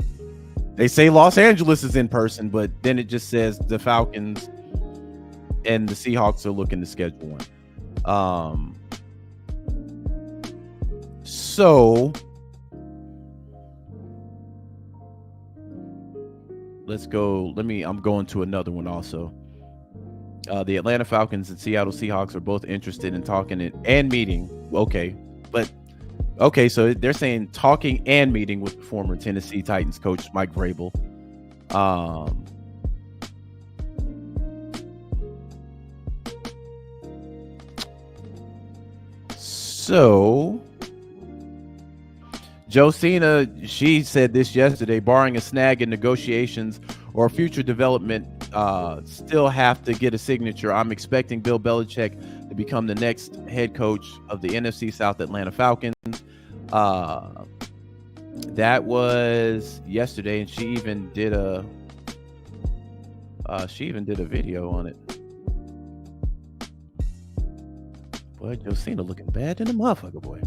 S1: They say Los Angeles is in person, but then it just says the Falcons and the Seahawks are looking to schedule one. So let's go. I'm going to another one also. The Atlanta Falcons and Seattle Seahawks are both interested in talking and meeting. Okay, but Okay, so they're saying talking and meeting with the former Tennessee Titans coach Mike Vrabel. Um, so Josina, she said this yesterday, barring a snag in negotiations or future development, still have to get a signature. I'm expecting Bill Belichick to become the next head coach of the NFC South Atlanta Falcons. That was yesterday, and she even did a video on it. Boy, Josina looking bad in the motherfucker, boy.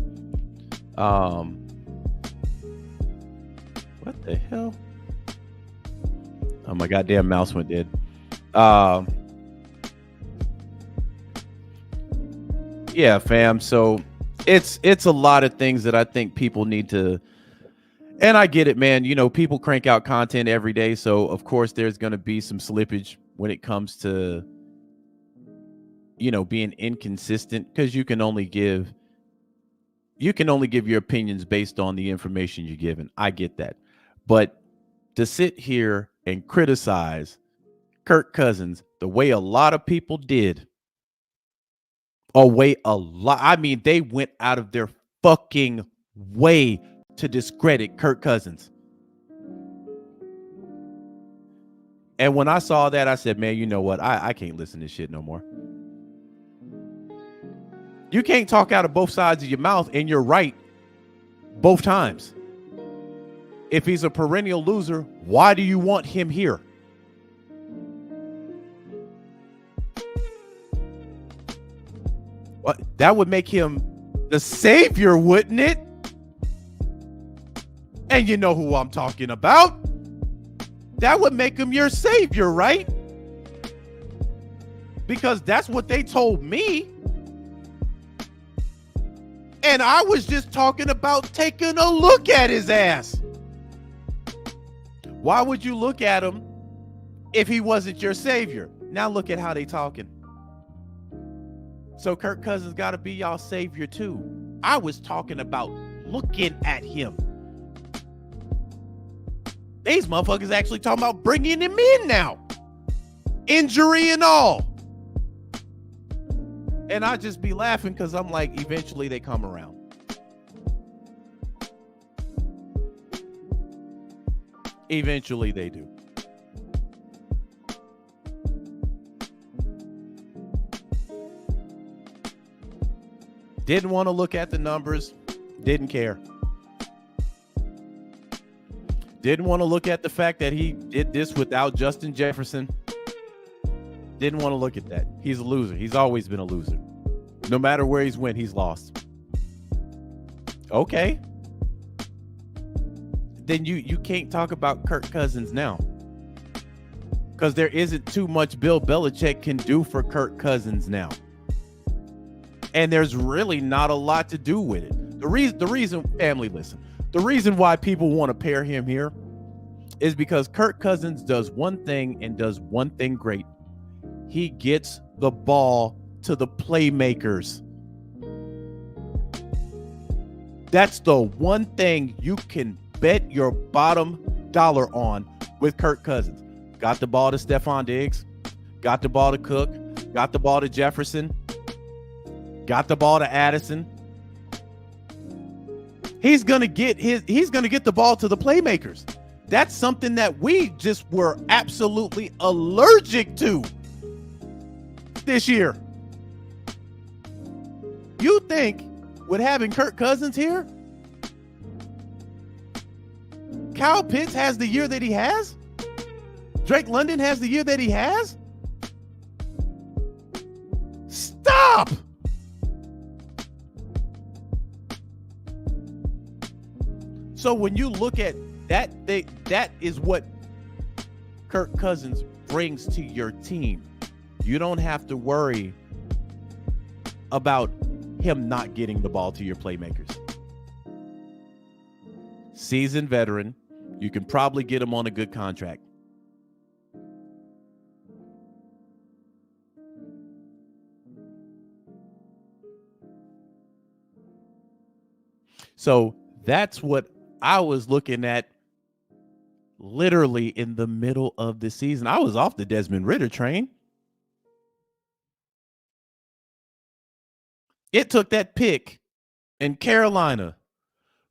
S1: What the hell? Oh, my goddamn mouse went dead. Yeah, fam. So it's a lot of things that I think people need to, and I get it, man. You know, people crank out content every day, so of course there's going to be some slippage when it comes to, you know, being inconsistent, because you can only give your opinions based on the information you're given. I get that. But to sit here and criticize Kirk Cousins the way a lot of people did, I mean, they went out of their fucking way to discredit Kirk Cousins. And when I saw that, I said, man, you know what? I can't listen to this shit no more. You can't talk out of both sides of your mouth, and you're right both times. If he's a perennial loser, why do you want him here? What? That would make him the savior, wouldn't it? And you know who I'm talking about. That would make him your savior, right? Because that's what they told me. And I was just talking about taking a look at his ass. Why would you look at him if he wasn't your savior? Now look at how they talking. So Kirk Cousins got to be y'all savior too. I was talking about looking at him. These motherfuckers actually talking about bringing him in now. Injury and all. And I just be laughing because I'm like, eventually they come around. Eventually they do. Didn't want to look at the numbers. Didn't care. Didn't want to look at the fact that he did this without Justin Jefferson. Didn't want to look at that. He's a loser. He's always been a loser. No matter where he's went, he's lost. Okay. Then you can't talk about Kirk Cousins now. Because there isn't too much Bill Belichick can do for Kirk Cousins now. And there's really not a lot to do with it. The reason, family, listen. The reason why people want to pair him here is because Kirk Cousins does one thing and does one thing great. He gets the ball to the playmakers. That's the one thing you can bet your bottom dollar on with Kirk Cousins. Got the ball to Stephon Diggs. Got the ball to Cook. Got the ball to Jefferson. Got the ball to Addison. He's gonna get the ball to the playmakers. That's something that we just were absolutely allergic to this year. You think with having Kirk Cousins here, Kyle Pitts has the year that he has? Drake London has the year that he has? Stop! So when you look at that, that is what Kirk Cousins brings to your team. You don't have to worry about him not getting the ball to your playmakers. Seasoned veteran, you can probably get him on a good contract. So that's what I was looking at literally in the middle of the season. I was off the Desmond Ridder train. It took that pick in Carolina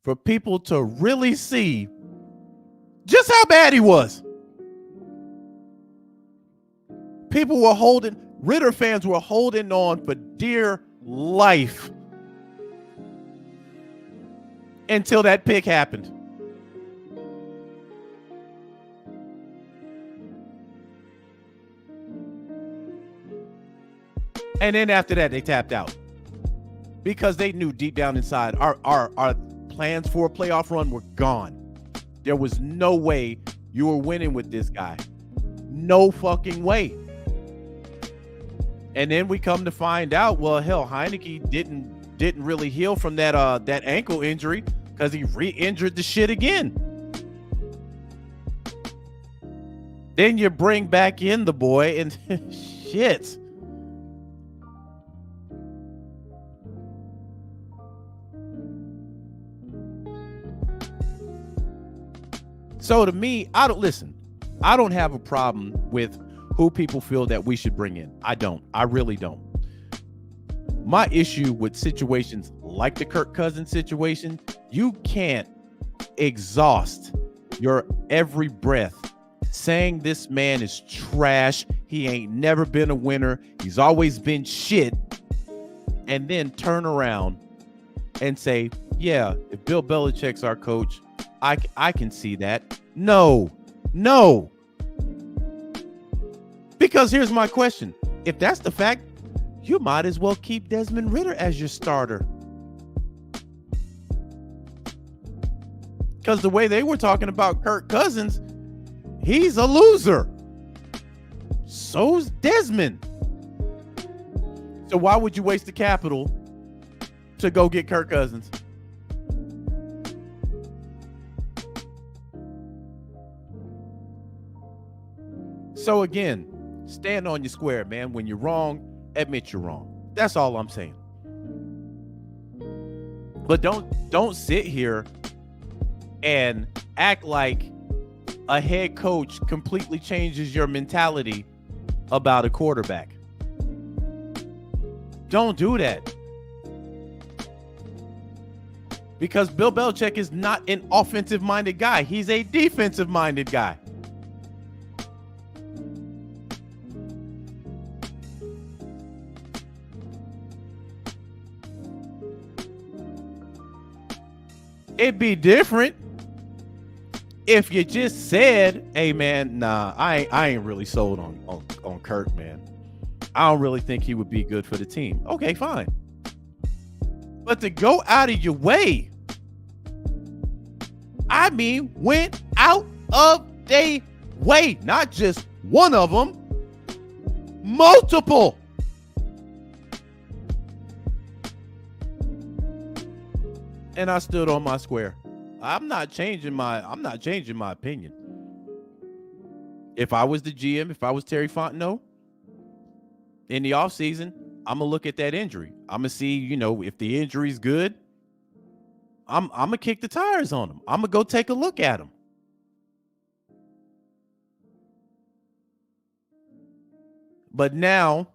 S1: for people to really see just how bad he was. People were holding, Ridder fans were holding on for dear life until that pick happened. And then after that, they tapped out because they knew deep down inside our plans for a playoff run were gone. There was no way you were winning with this guy. No fucking way. And then we come to find out, well, hell, Heineke didn't really heal from that ankle injury because he re-injured the shit again. Then you bring back in the boy and shit. So to me, I don't have a problem with who people feel that we should bring in. I don't. I really don't. My issue with situations like the Kirk Cousins situation, you can't exhaust your every breath saying this man is trash. He ain't never been a winner. He's always been shit. And then turn around and say, yeah, if Bill Belichick's our coach, I can see that. No. Because here's my question. If that's the fact, you might as well keep Desmond Ridder as your starter. Because the way they were talking about Kirk Cousins, he's a loser. So's Desmond. So why would you waste the capital to go get Kirk Cousins? So again, stand on your square, man. When you're wrong, admit you're wrong. That's all I'm saying. But don't sit here and act like a head coach completely changes your mentality about a quarterback. Don't do that. Because Bill Belichick is not an offensive-minded guy. He's a defensive-minded guy. It'd be different if you just said, hey man, nah, I ain't really sold on Kirk, man. I don't really think he would be good for the team. Okay, fine. But to go out of your way, I mean, went out of their way, not just one of them, multiple. And I stood on my square. I'm not changing my opinion. If I was the GM, if I was Terry Fontenot, in the offseason, I'm going to look at that injury. I'm going to see, if the injury's good, I'm going to kick the tires on him. I'm going to go take a look at him. But now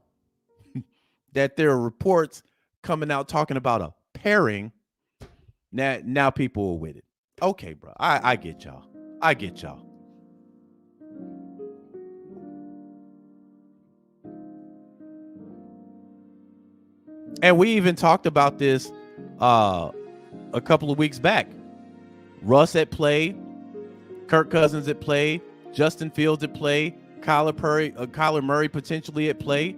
S1: that there are reports coming out talking about a pairing, now people are with it. Okay, bro. I get y'all. And we even talked about this a couple of weeks back. Russ at play, Kirk Cousins at play, Justin Fields at play, Kyler Murray potentially at play.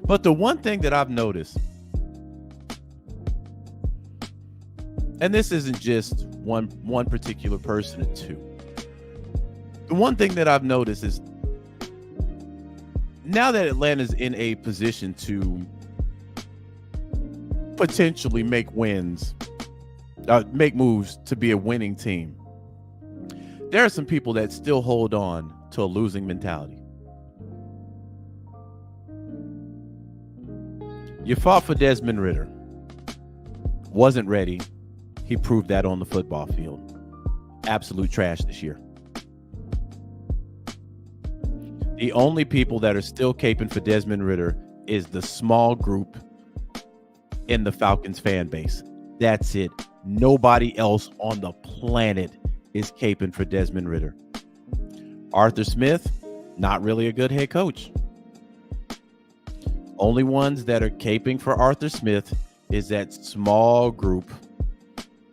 S1: But the one thing that I've noticed, and this isn't just one particular person or two. The one thing that I've noticed is now that Atlanta's in a position to potentially make moves to be a winning team, there are some people that still hold on to a losing mentality. You fought for Desmond Ridder. Wasn't ready. He proved that on the football field. Absolute trash this year. The only people that are still caping for Desmond Ridder is the small group in the Falcons fan base. That's it. Nobody else on the planet is caping for Desmond Ridder. Arthur Smith, not really a good head coach. Only ones that are caping for Arthur Smith is that small group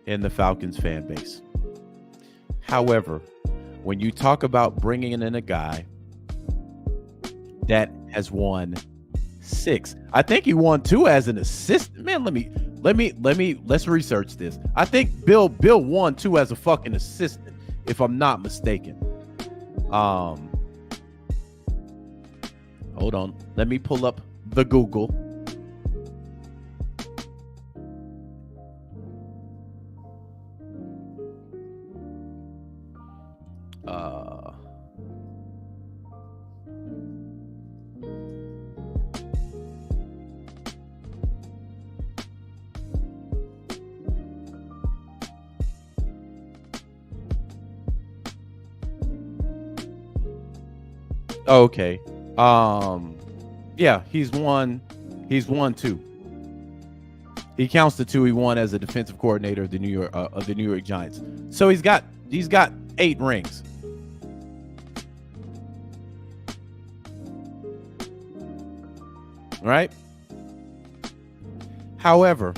S1: in the Falcons fan base. However, when you talk about bringing in a guy that has won 6, I think he won 2 as an assistant. Man, let's research this. I think Bill won 2 as a fucking assistant, if I'm not mistaken. Hold on. Let me pull up the Google. Okay. Yeah, he's won 2. He counts the 2 he won as a defensive coordinator of the New York Giants. So he's got 8 rings. Right? However,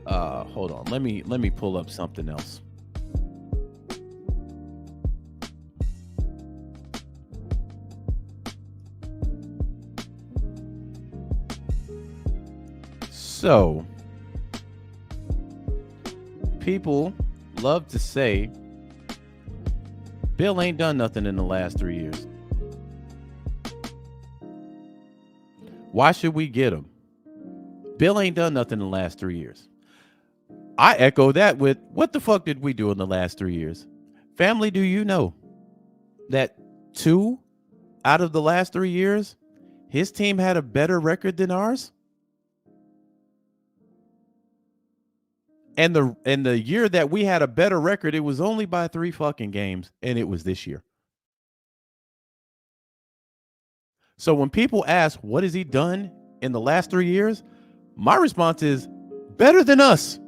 S1: hold on. Let me pull up something else. So, people love to say Bill ain't done nothing in the last 3 years. Why should we get him? Bill ain't done nothing in the last 3 years. I echo that with, what the fuck did we do in the last 3 years? Family, do you know that 2 out of the last 3 years, his team had a better record than ours? And the year that we had a better record, it was only by 3 fucking games, and it was this year. So when people ask, what has he done in the last 3 years? My response is, better than us.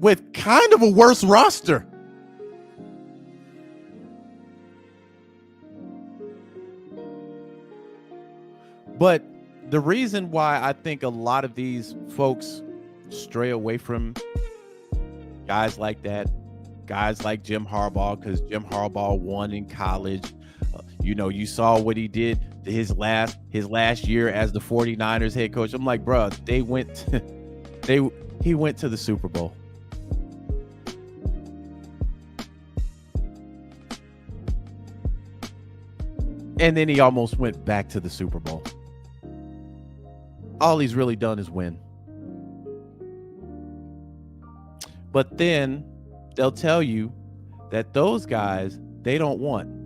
S1: With kind of a worse roster. But the reason why I think a lot of these folks stray away from guys like that, guys like Jim Harbaugh, because Jim Harbaugh won in college. You saw what he did his last year as the 49ers head coach. I'm like, bro, he went to the Super Bowl. And then he almost went back to the Super Bowl. All he's really done is win. But then they'll tell you that those guys, they don't want.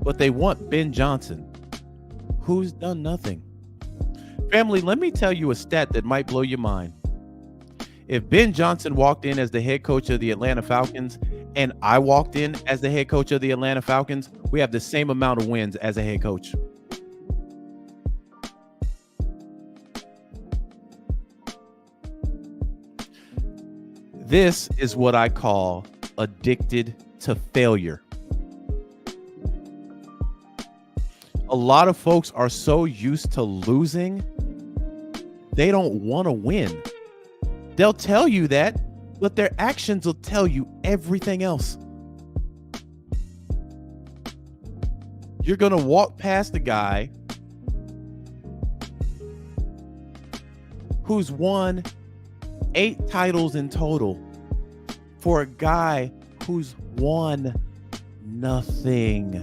S1: But they want Ben Johnson, who's done nothing. Family, let me tell you a stat that might blow your mind. If Ben Johnson walked in as the head coach of the Atlanta Falcons and I walked in as the head coach of the Atlanta Falcons, we have the same amount of wins as a head coach. This is what I call addicted to failure. A lot of folks are so used to losing, they don't want to win. They'll tell you that, but their actions will tell you everything else. You're going to walk past a guy who's won 8 titles in total for a guy who's won nothing.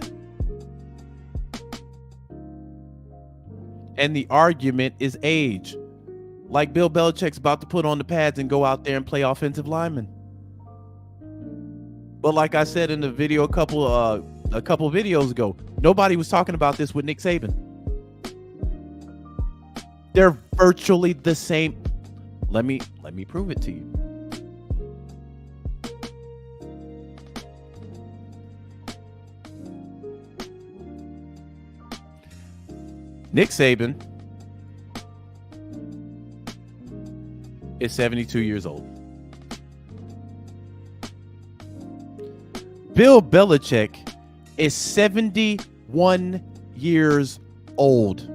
S1: And the argument is age. Like Bill Belichick's about to put on the pads and go out there and play offensive lineman. But like I said in the video a couple a couple of videos ago. Nobody was talking about this with Nick Saban. They're virtually the same. Let me prove it to you. Nick Saban is 72 years old. Bill Belichick is 71 years old.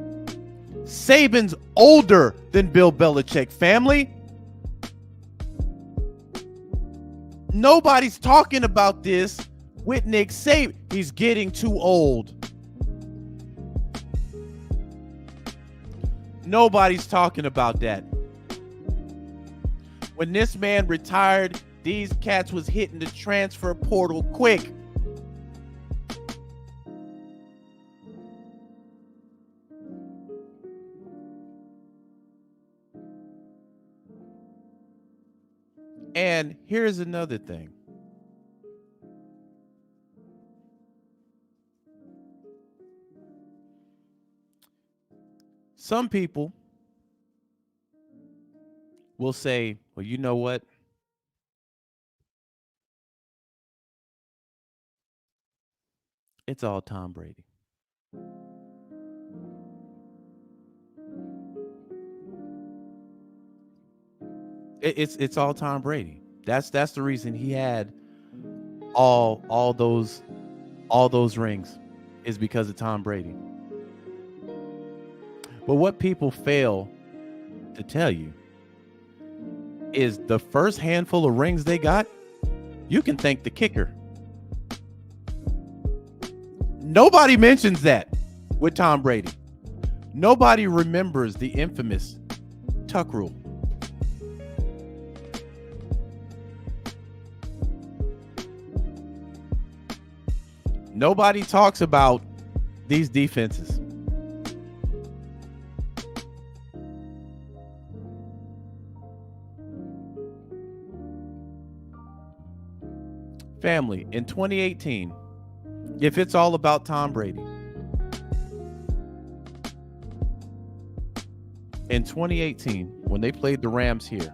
S1: Saban's older than Bill Belichick, family. Nobody's talking about this with Nick Saban. He's getting too old. Nobody's talking about that. When this man retired, these cats was hitting the transfer portal quick. And here's another thing. Some people will say, well, you know what? It's all Tom Brady. It's all Tom Brady. That's the reason he had all those rings, is because of Tom Brady. But what people fail to tell you is the first handful of rings they got, you can thank the kicker. Nobody mentions that with Tom Brady. Nobody remembers the infamous tuck rule. Nobody talks about these defenses. Family, in 2018, if it's all about Tom Brady, in 2018, when they played the Rams here,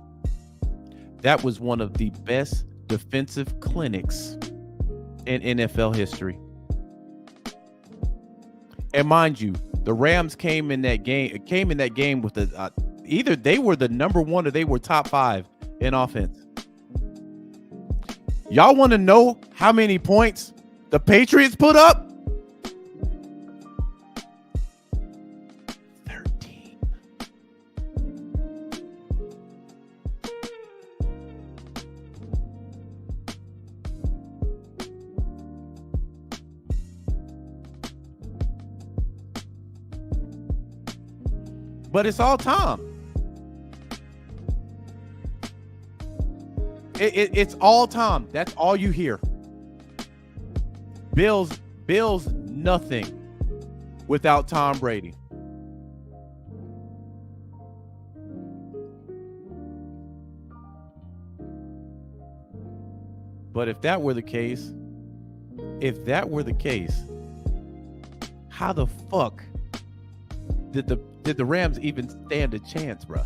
S1: that was one of the best defensive clinics in NFL history. And mind you, the Rams came in that game with either they were the number one or they were top 5 in offense. Y'all want to know how many points the Patriots put up? 13. But it's all Tom. It's all Tom. That's all you hear. Bills nothing without Tom Brady. But if that were the case, how the fuck did the Rams even stand a chance, bruh?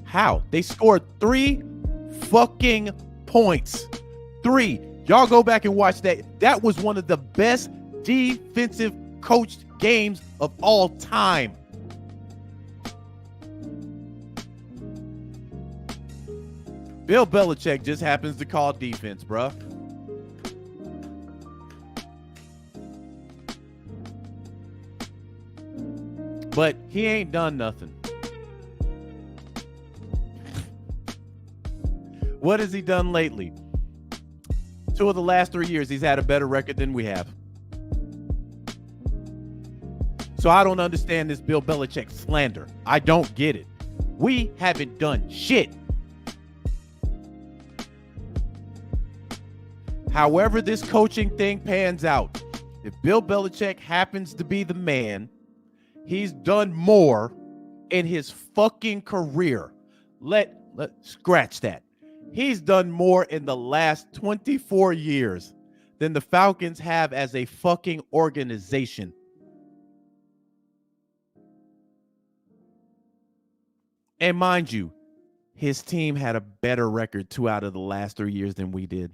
S1: How? They scored 3 fucking points. 3. Y'all go back and watch that. That was one of the best defensive coached games of all time. Bill Belichick just happens to call defense, bruh. But he ain't done nothing. What has he done lately? 2 of the last 3 years, he's had a better record than we have. So I don't understand this Bill Belichick slander. I don't get it. We haven't done shit. However this coaching thing pans out, if Bill Belichick happens to be the man, he's done more in his fucking career. Let scratch that. He's done more in the last 24 years than the Falcons have as a fucking organization. And mind you, his team had a better record 2 out of the last 3 years than we did.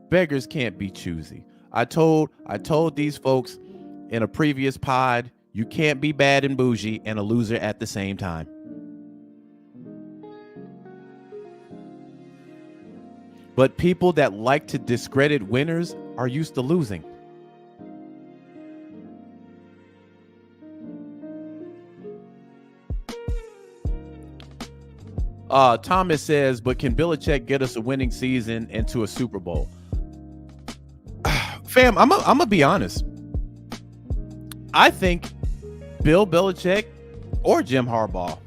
S1: Beggars can't be choosy. I told these folks in a previous pod, you can't be bad and bougie and a loser at the same time. But people that like to discredit winners are used to losing. Thomas says, but can Belichick get us a winning season and to a Super Bowl? Fam, I'm gonna be honest. I think Bill Belichick or Jim Harbaugh.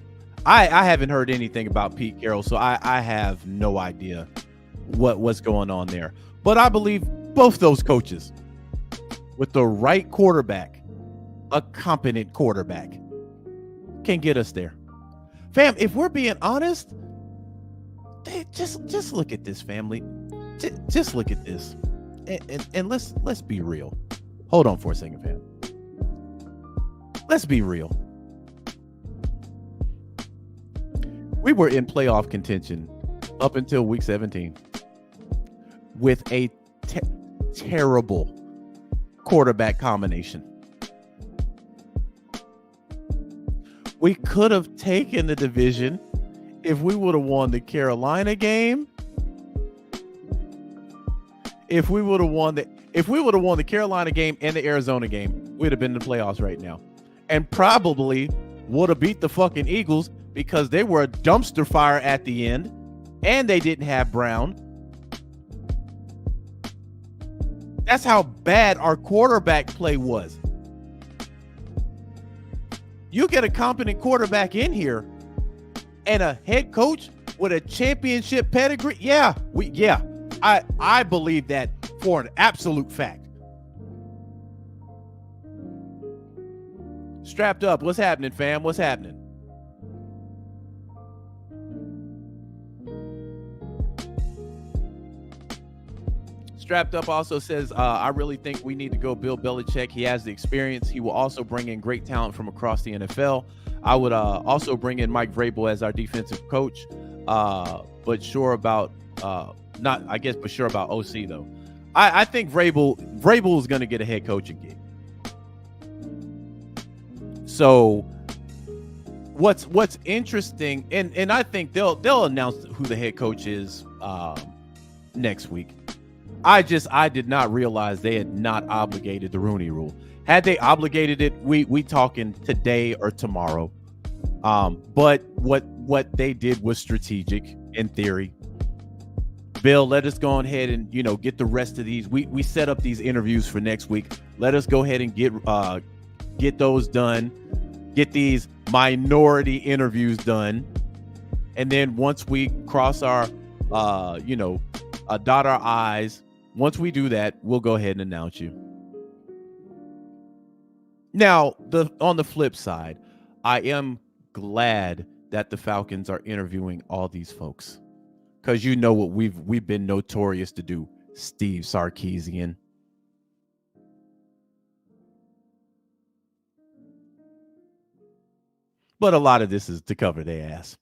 S1: I haven't heard anything about Pete Carroll, so I have no idea what's going on there. But I believe both those coaches, with the right quarterback, a competent quarterback, can get us there. Fam, if we're being honest, just look at this, family. Just look at this, and let's be real. Hold on for a second, fam. Let's be real. We were in playoff contention up until week 17 with a terrible quarterback combination. We could have taken the division if we would have won the Carolina game. If we would have won the Carolina game and the Arizona game, we'd have been in the playoffs right now. And probably would have beat the fucking Eagles because they were a dumpster fire at the end and they didn't have Brown. That's how bad our quarterback play was. You get a competent quarterback in here and a head coach with a championship pedigree. I believe that for an absolute fact. Strapped up. What's happening, fam? What's happening? Strapped Up also says, I really think we need to go Bill Belichick. He has the experience. He will also bring in great talent from across the NFL. I would also bring in Mike Vrabel as our defensive coach, but sure about sure about OC though. I think Vrabel is going to get a head coaching gig. So what's interesting, and I think they'll announce who the head coach is next week. I did not realize they had not obligated the Rooney Rule. Had they obligated it, we talking today or tomorrow. But what they did was strategic in theory. Bill, let us go ahead and get the rest of these. We set up these interviews for next week. Let us go ahead and get those done. Get these minority interviews done, and then once we cross our dot our I's. Once we do that, we'll go ahead and announce you. Now, on the flip side, I am glad that the Falcons are interviewing all these folks, because you know what we've been notorious to do, Steve Sarkisian. But a lot of this is to cover their ass.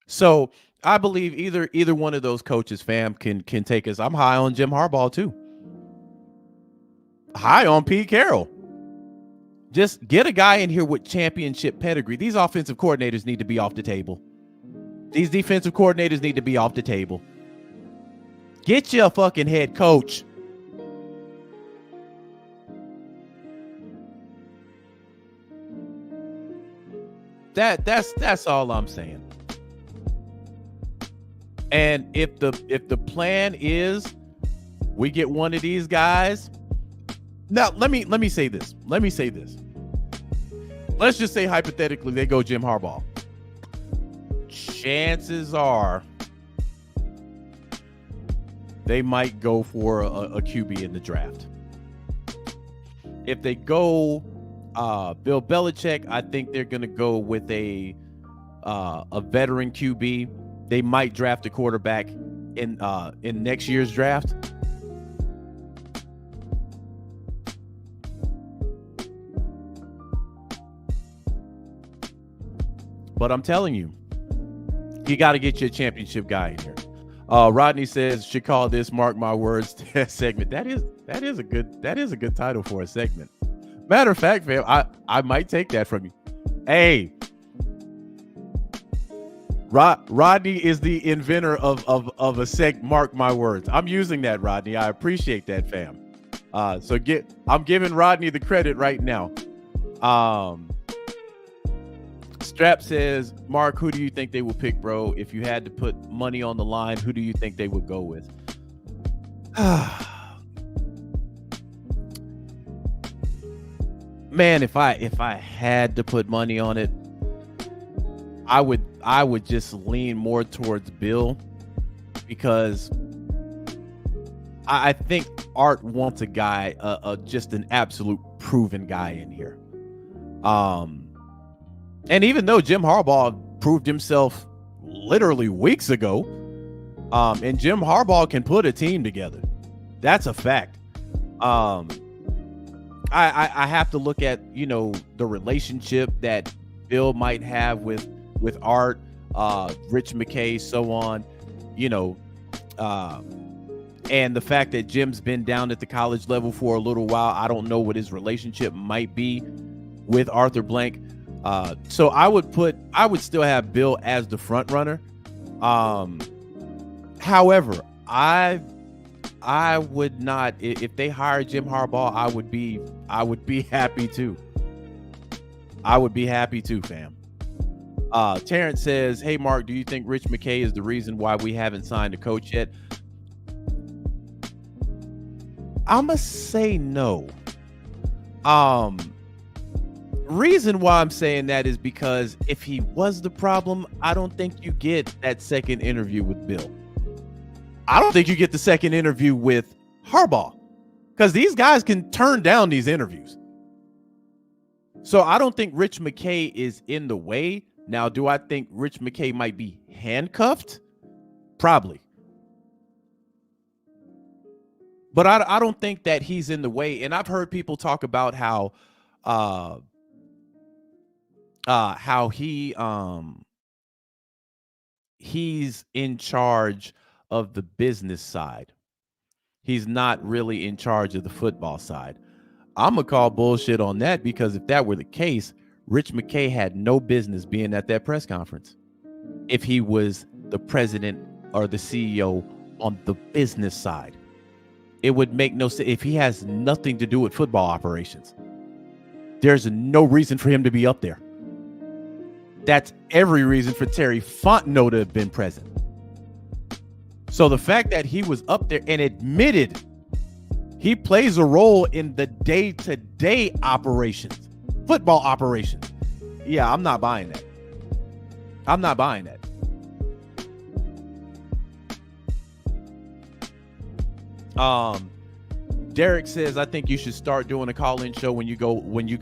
S1: So I believe either one of those coaches, fam, can take us. I'm high on Jim Harbaugh too. High on Pete Carroll. Just get a guy in here with championship pedigree. These offensive coordinators need to be off the table. These defensive coordinators need to be off the table. Get you a fucking head coach. That's all I'm saying. And if the plan is we get one of these guys. Now, let me say this. Let's just say hypothetically they go Jim Harbaugh. Chances are they might go for a QB in the draft. If they go Bill Belichick, I think they're going to go with a a veteran QB. They might draft a quarterback in next year's draft. But I'm telling you, you got to get your championship guy in here. Rodney says, should call this "Mark My Words" segment. That is a good title for a segment. Matter of fact, fam, I might take that from you. Hey, Rodney is the inventor of a "Mark My Words." I'm using that, Rodney. I appreciate that, fam. I'm giving Rodney the credit right now. Strap says, Mark, who do you think they will pick, bro? If you had to put money on the line, who do you think they would go with? Man, if I had to put money on it, I would just lean more towards Bill, because I think Art wants a guy, just an absolute proven guy in here. And even though Jim Harbaugh proved himself literally weeks ago, and Jim Harbaugh can put a team together, that's a fact. I have to look at, the relationship that Bill might have with Art, Rich McKay, so on, and the fact that Jim's been down at the college level for a little while. I don't know what his relationship might be with Arthur Blank. So I would still have Bill as the front runner. However, I would not, if they hire Jim Harbaugh, I would be happy too. I would be happy too, fam. Terrence says, hey Mark, do you think Rich McKay is the reason why we haven't signed a coach yet? I'ma say no. Reason why I'm saying that is because if he was the problem, I don't think you get that second interview with Bill. I don't think you get the second interview with Harbaugh, because these guys can turn down these interviews. So I don't think Rich McKay is in the way. Now, do I think Rich McKay might be handcuffed? Probably. But I don't think that he's in the way. And I've heard people talk about how he's in charge of the business side. He's not really in charge of the football side. I'm gonna call bullshit on that, because if that were the case, Rich McKay had no business being at that press conference if he was the president or the CEO on the business side. It would make no sense. If he has nothing to do with football operations, there's no reason for him to be up there. That's every reason for Terry Fontenot to have been present. So the fact that he was up there and admitted he plays a role in the day-to-day operations, football operations. Yeah, I'm not buying that. I'm not buying that. Derek says, I think you should start doing a call-in show when you go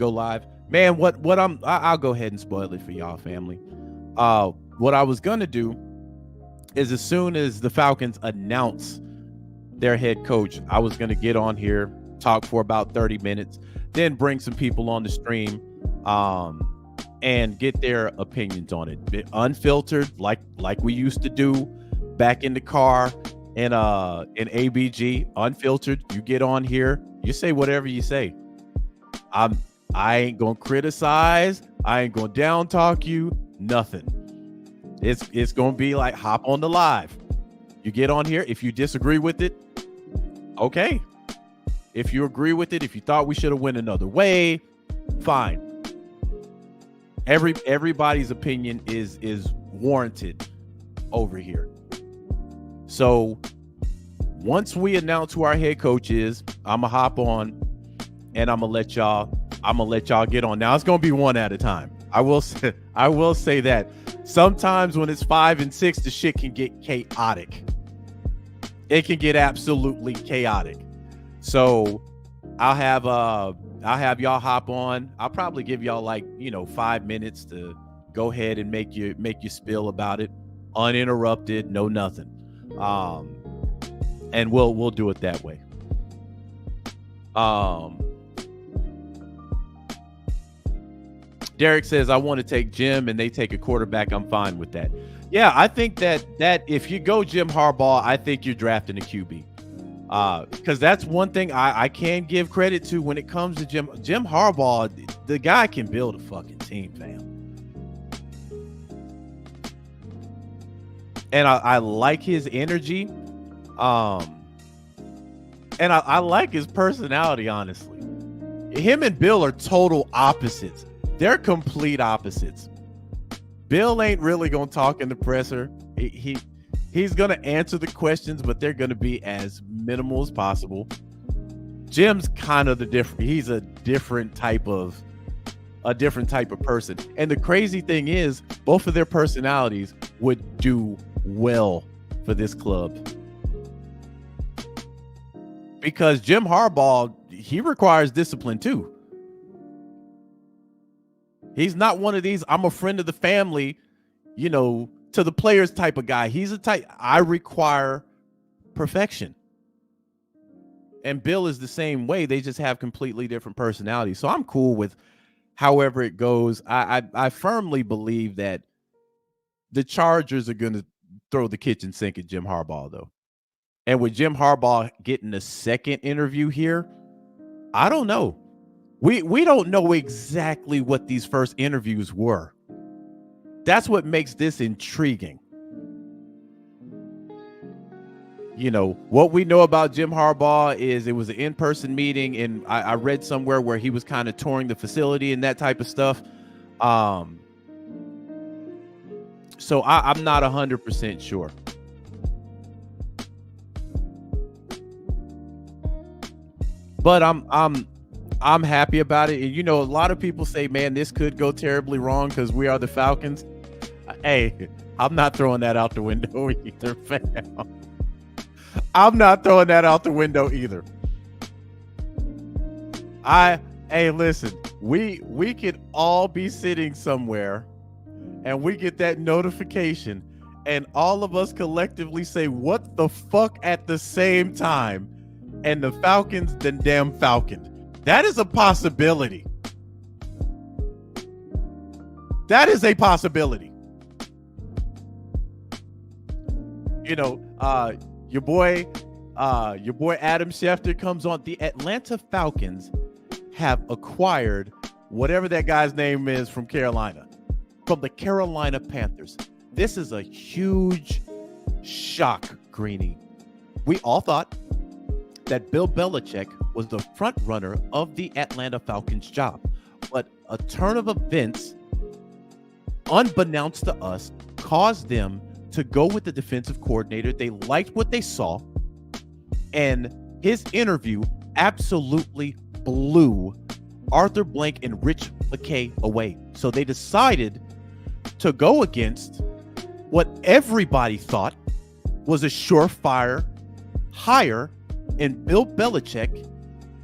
S1: live. Man, I'll go ahead and spoil it for y'all, family. What I was gonna do is, as soon as the Falcons announce their head coach, I was gonna get on here, talk for about 30 minutes, then bring some people on the stream, and get their opinions on it, unfiltered, like we used to do back in the car in ABG. Unfiltered. You get on here, you say whatever you say. I ain't gonna criticize. I ain't gonna down talk you. Nothing. It's gonna be like hop on the live. You get on here. If you disagree with it, okay. If you agree with it, if you thought we should have went another way, fine. Everybody's opinion is warranted over here. So once we announce who our head coach is, I'ma hop on and I'm gonna let y'all get on. Now it's gonna be one at a time. I will say that sometimes when it's 5 and 6, the shit can get chaotic. It can get absolutely chaotic. So I'll have y'all hop on. I'll probably give y'all 5 minutes to go ahead and make your spill about it, uninterrupted, no nothing. And we'll do it that way. Derek says, I want to take Jim and they take a quarterback. I'm fine with that. Yeah, I think that if you go Jim Harbaugh, I think you're drafting a QB. Because that's one thing I can give credit to when it comes to Jim Harbaugh. The guy can build a fucking team, fam. And I like his energy. And I like his personality, honestly. Him and Bill are total opposites. They're complete opposites. Bill ain't really going to talk in the presser. He's going to answer the questions, but they're going to be as minimal as possible. Jim's kind of he's a different type of person. And the crazy thing is, both of their personalities would do well for this club. Because Jim Harbaugh, he requires discipline too. He's not one of these, I'm a friend of the family, to the players type of guy. He's a type, I require perfection. And Bill is the same way. They just have completely different personalities. So I'm cool with however it goes. I firmly believe that the Chargers are going to throw the kitchen sink at Jim Harbaugh, though. And with Jim Harbaugh getting a second interview here, I don't know. We don't know exactly what these first interviews were. That's what makes this intriguing. What we know about Jim Harbaugh is it was an in-person meeting, and I read somewhere where he was kind of touring the facility and that type of stuff. So I'm not 100% sure. But I'm happy about it. And, a lot of people say, man, this could go terribly wrong because we are the Falcons. Hey, I'm not throwing that out the window either, fam. I'm not throwing that out the window either. Hey, listen, we could all be sitting somewhere and we get that notification and all of us collectively say, what the fuck at the same time? And the Falcons, the damn Falcons. That is a possibility. That is a possibility. Your boy Adam Schefter comes on. The Atlanta Falcons have acquired whatever that guy's name is from Carolina, from the Carolina Panthers. This is a huge shock, Greeny. We all thought that Bill Belichick was the front runner of the Atlanta Falcons job. But a turn of events, unbeknownst to us, caused them to go with the defensive coordinator. They liked what they saw, and his interview absolutely blew Arthur Blank and Rich McKay away. So they decided to go against what everybody thought was a surefire hire in Bill Belichick,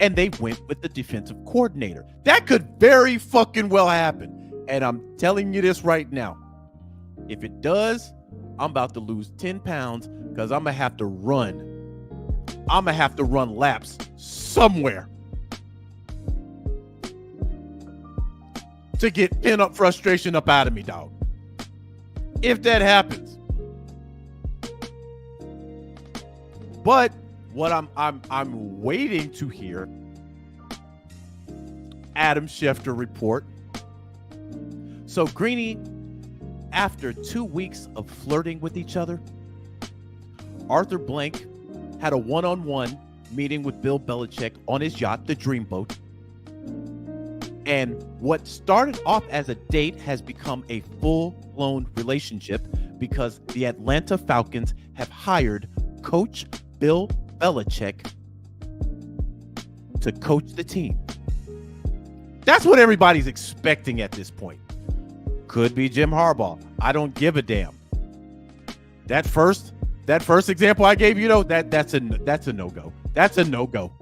S1: and they went with the defensive coordinator. That could very fucking well happen. And I'm telling you this right now. If it does, I'm about to lose 10 pounds because I'm going to have to run. I'm going to have to run laps somewhere to get pent-up frustration up out of me, dog. If that happens. But what I'm waiting to hear, Adam Schefter report. So Greeny, after 2 weeks of flirting with each other, Arthur Blank had a one-on-one meeting with Bill Belichick on his yacht, the Dreamboat. And what started off as a date has become a full-blown relationship because the Atlanta Falcons have hired Coach Bill Belichick to coach the team. That's what everybody's expecting at this point. Could be Jim Harbaugh. I don't give a damn. That first example I gave you, that's a no-go. That's a no-go.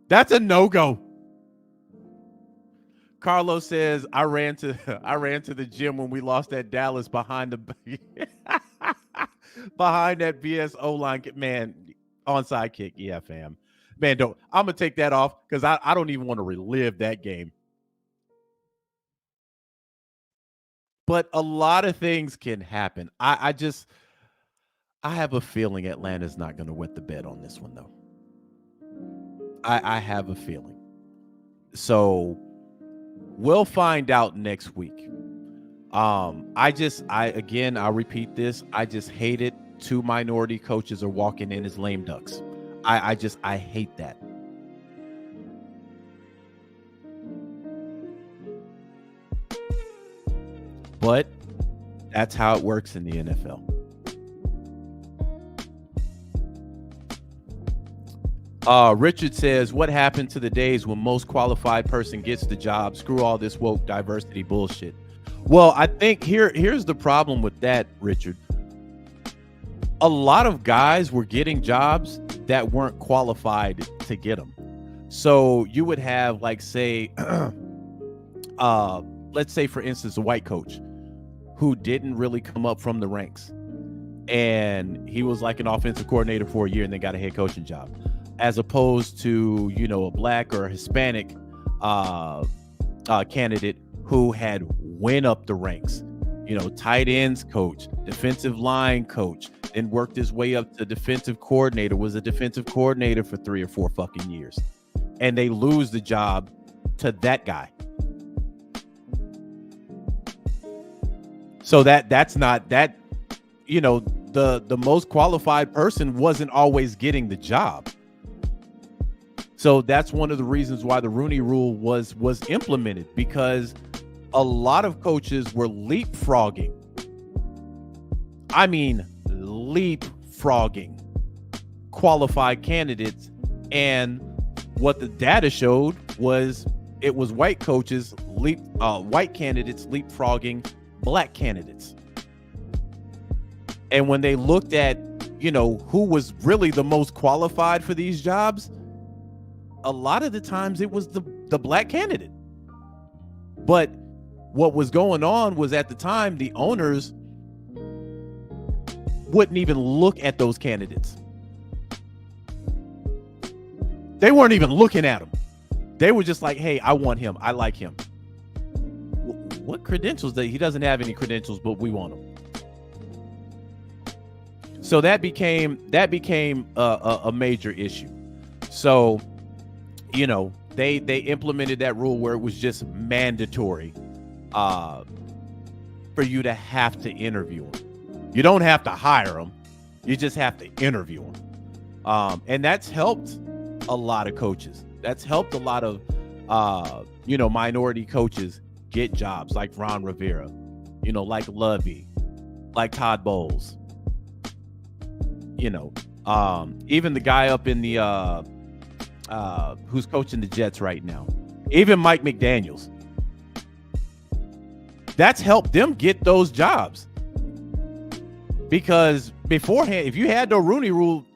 S1: That's a no-go. Carlos says I ran to the gym when we lost at Dallas behind the behind that BS O line. Man, onside kick. Yeah, fam. Man, don't. I'm gonna take that off because I don't even want to relive that game. But a lot of things can happen. I have a feeling Atlanta's not going to wet the bed on this one, though. I have a feeling. So we'll find out next week. I'll repeat this. I just hate it. 2 minority coaches are walking in as lame ducks. I hate that. But that's how it works in the NFL. Richard says, what happened to the days when most qualified person gets the job? Screw all this woke diversity bullshit. Well, I think here's the problem with that, Richard. A lot of guys were getting jobs that weren't qualified to get them. So you would have, like, say, let's say, for instance, a white coach who didn't really come up from the ranks. And he was like an offensive coordinator for a year and then got a head coaching job. As opposed to, a black or a Hispanic candidate who had went up the ranks, tight ends coach, defensive line coach, then worked his way up to defensive coordinator, was a defensive coordinator for 3 or 4 fucking years. And they lose the job to that guy. So that's not that, the most qualified person wasn't always getting the job. So that's one of the reasons why the Rooney Rule was implemented, because a lot of coaches were leapfrogging. I mean, leapfrogging qualified candidates. And what the data showed was it was white coaches, white candidates leapfrogging black candidates. And when they looked at, who was really the most qualified for these jobs, a lot of the times it was the black candidate. But what was going on was, at the time, the owners wouldn't even look at those candidates. They weren't even looking at them. They were just like, hey, I want him. I like him. What credentials? He doesn't have any credentials, but we want him. So that became a major issue. So, they implemented that rule where it was just mandatory for you to have to interview them. You don't have to hire them. You just have to interview them. And that's helped a lot of coaches. That's helped a lot of, minority coaches get jobs, like Ron Rivera, like Lovey, like Todd Bowles. Even the guy up in the who's coaching the Jets right now, even Mike McDaniels. That's helped them get those jobs. Because beforehand, if you had no Rooney Rule,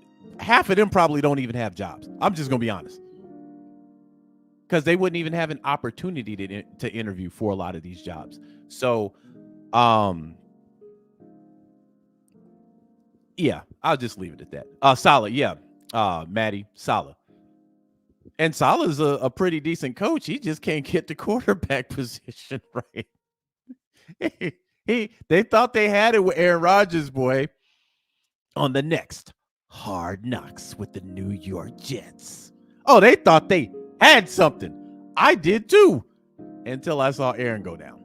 S1: half of them probably don't even have jobs. I'm just going to be honest. Because they wouldn't even have an opportunity to interview for a lot of these jobs. So, yeah, I'll just leave it at that. Saleh, yeah. Maddie, Saleh. And Saleh's a pretty decent coach. He just can't get the quarterback position right. They thought they had it with Aaron Rodgers, boy, on the next Hard Knocks with the New York Jets. Oh, they thought they had something. I did too, until I saw Aaron go down.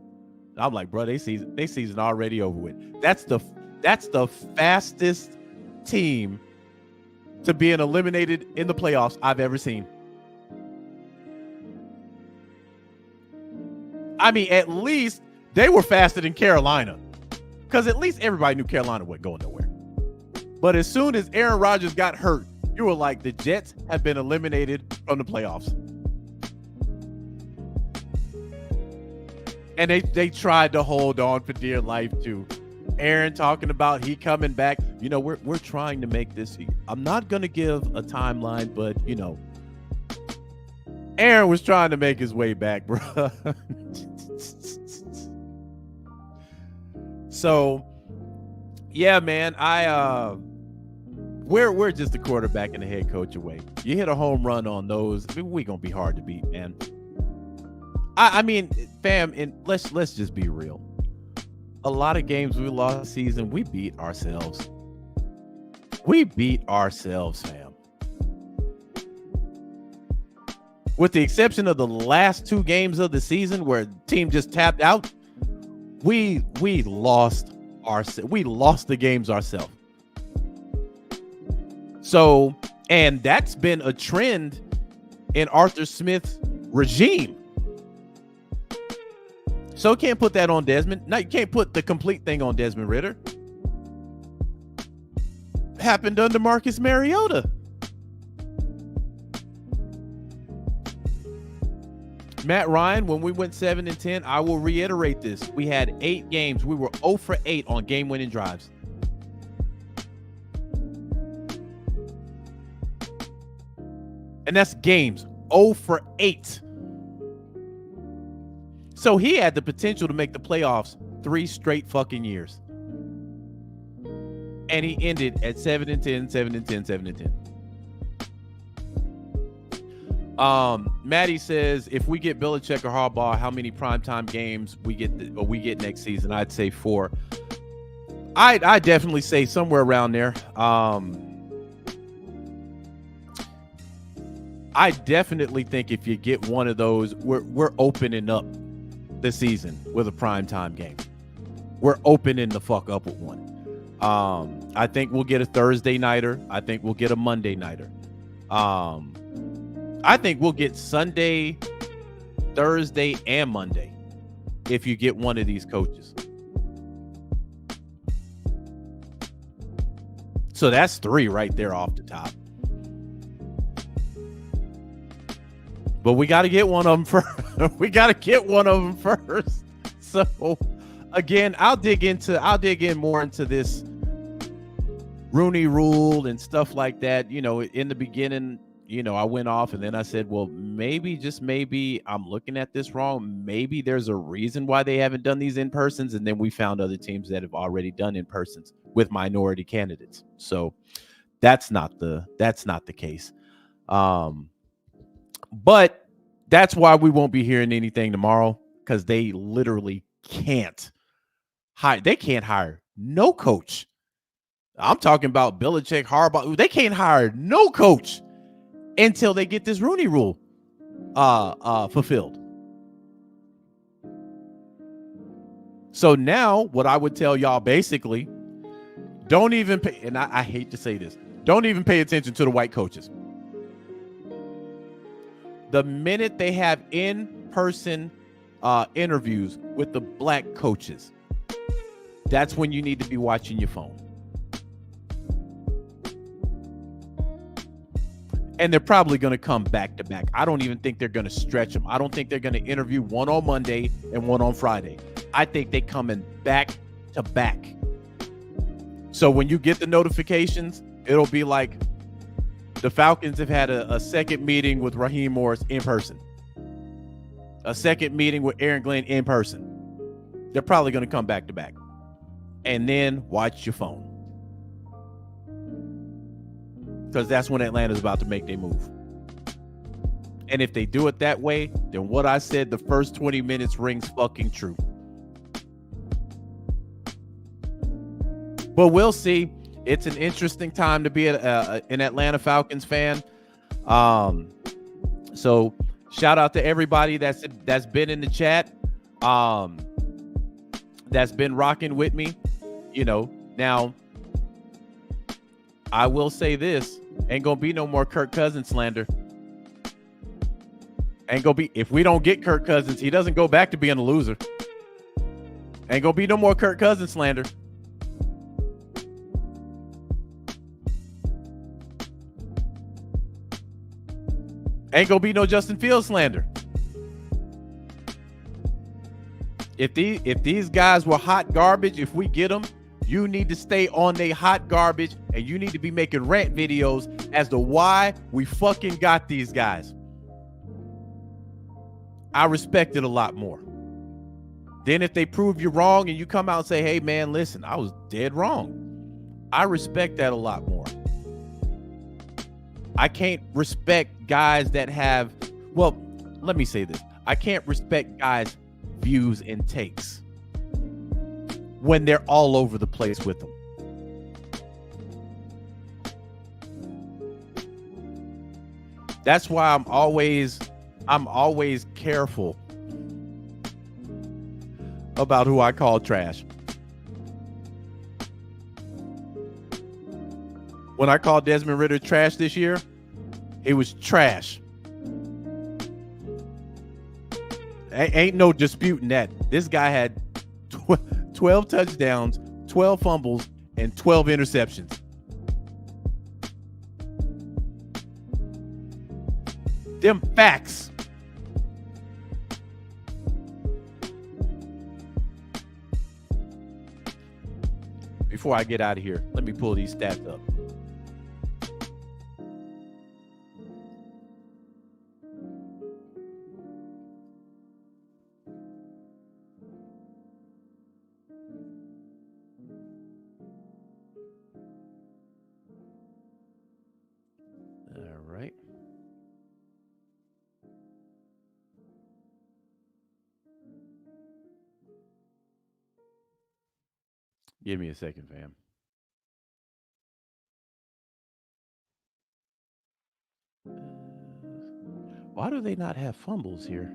S1: I'm like, bro, they season already over with. That's the fastest team to being eliminated in the playoffs I've ever seen. I mean, at least they were faster than Carolina, because at least everybody knew Carolina wasn't going nowhere. But as soon as Aaron Rodgers got hurt, you were like, the Jets have been eliminated from the playoffs. And they tried to hold on for dear life too. Aaron talking about he coming back. We're trying to make this. I'm not going to give a timeline, but Aaron was trying to make his way back, bro. So, yeah, man, we're just the quarterback and the head coach away. You hit a home run on those, we gonna be hard to beat, man. I mean, fam, and let's just be real. A lot of games we lost this season, we beat ourselves. We beat ourselves, fam. With the exception of the last 2 games of the season where the team just tapped out, we lost the games ourselves. So, and that's been a trend in Arthur Smith's regime. So can't put that on Desmond. No, you can't put the complete thing on Desmond Ridder. Happened under Marcus Mariota. Matt Ryan, when we went 7-10, I will reiterate this. We had 8 games. We were 0 for 8 on game-winning drives. And that's games. 0 for 8. So he had the potential to make the playoffs 3 straight fucking years. And he ended at 7-10, 7-10, 7-10. Maddie says, if we get Belichick or Harbaugh, how many primetime games we get next season? I'd say 4. I definitely say somewhere around there. I definitely think if you get one of those, we're opening up the season with a primetime game. We're opening the fuck up with one. I think we'll get a Thursday nighter. I think we'll get a Monday nighter. I think we'll get Sunday, Thursday, and Monday if you get one of these coaches. So that's 3 right there off the top. But we got to get one of them first. So again, I'll dig in more into this Rooney Rule and stuff like that. You know, in the beginning, you know, I went off and then I said, well, maybe, just maybe I'm looking at this wrong. Maybe there's a reason why they haven't done these in-persons. And then we found other teams that have already done in-persons with minority candidates. So that's not the case. But that's why we won't be hearing anything tomorrow, because they literally can't hire. They can't hire no coach. I'm talking about Belichick, Harbaugh. They can't hire no coach until they get this Rooney Rule fulfilled. So now what I would tell y'all, basically, don't even pay, and I hate to say this, don't even pay attention to the white coaches. The minute they have in-person interviews with the black coaches, that's when you need to be watching your phone. And they're probably going to come back to back. I don't even think they're going to stretch them. I don't think they're going to interview one on Monday and one on Friday. I think they come in back to back. So when you get the notifications, it'll be like the Falcons have had a second meeting with Raheem Morris in person. A second meeting with Aaron Glenn in person. They're probably going to come back to back. And then watch your phone. Because that's when Atlanta's about to make their move. And if they do it that way, then what I said the first 20 minutes rings fucking true. But we'll see. It's an interesting time to be an Atlanta Falcons fan. So shout out to everybody that's been in the chat, that's been rocking with me. You know, now I will say this. Ain't gonna be no more Kirk Cousins slander. Ain't gonna be, if we don't get Kirk Cousins, he doesn't go back to being a loser. Ain't gonna be no more Kirk Cousins slander. Ain't gonna be no Justin Fields slander. If these guys were hot garbage, if we get them, you need to stay on they hot garbage, and you need to be making rant videos as to why we fucking got these guys. I respect it a lot more. Then if they prove you wrong and you come out and say, hey, man, listen, I was dead wrong, I respect that a lot more. I can't respect guys that have, well, let me say this. I can't respect guys' views and takes when they're all over the place with them. That's why I'm always careful about who I call trash. When I called Desmond Ridder trash this year, it was trash. Ain't no disputing that. This guy had 12 touchdowns, 12 fumbles, and 12 interceptions. Them facts. Before I get out of here, let me pull these stats up. All right. Give me a second, fam. Why do they not have fumbles here?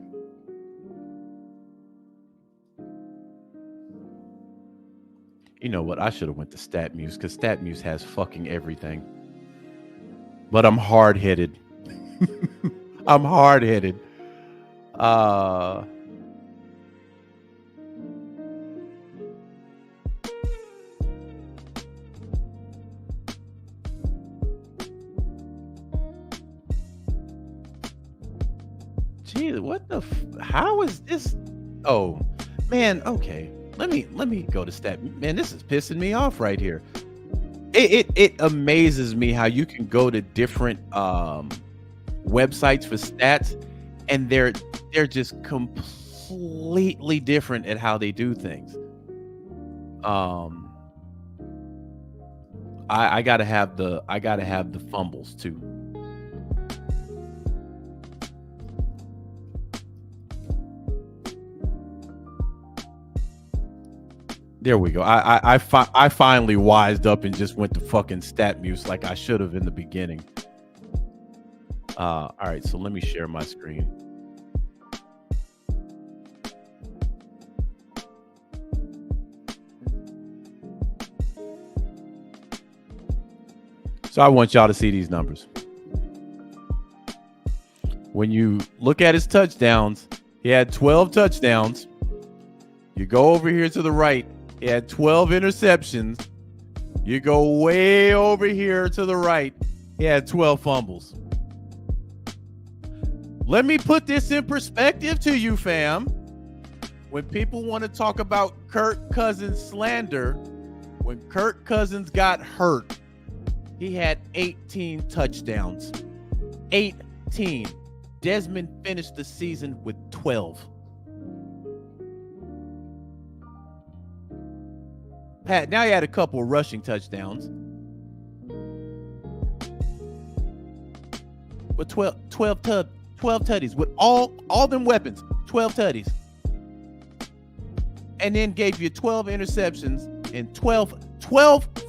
S1: You know what? I should have went to StatMuse because StatMuse has fucking everything. But I'm hard-headed. I'm hard-headed. Gee, what the? How is this? Oh, man. Okay, let me go to stat. Man, this is pissing me off right here. It amazes me how you can go to different websites for stats, and they're just completely different at how they do things. I gotta have the fumbles too. There we go. I finally wised up and just went to fucking StatMuse like I should have in the beginning. All right, so let me share my screen. So I want y'all to see these numbers. When you look at his touchdowns, he had 12 touchdowns. You go over here to the right, he had 12 interceptions. You go way over here to the right, he had 12 fumbles. Let me put this in perspective to you, fam. When people want to talk about Kirk Cousins slander, when Kirk Cousins got hurt, he had 18 touchdowns. 18. Desmond finished the season with 12. Pat, now he had a couple of rushing touchdowns. With 12 tutties. With all them weapons. 12 tutties. And then gave you 12 interceptions and 12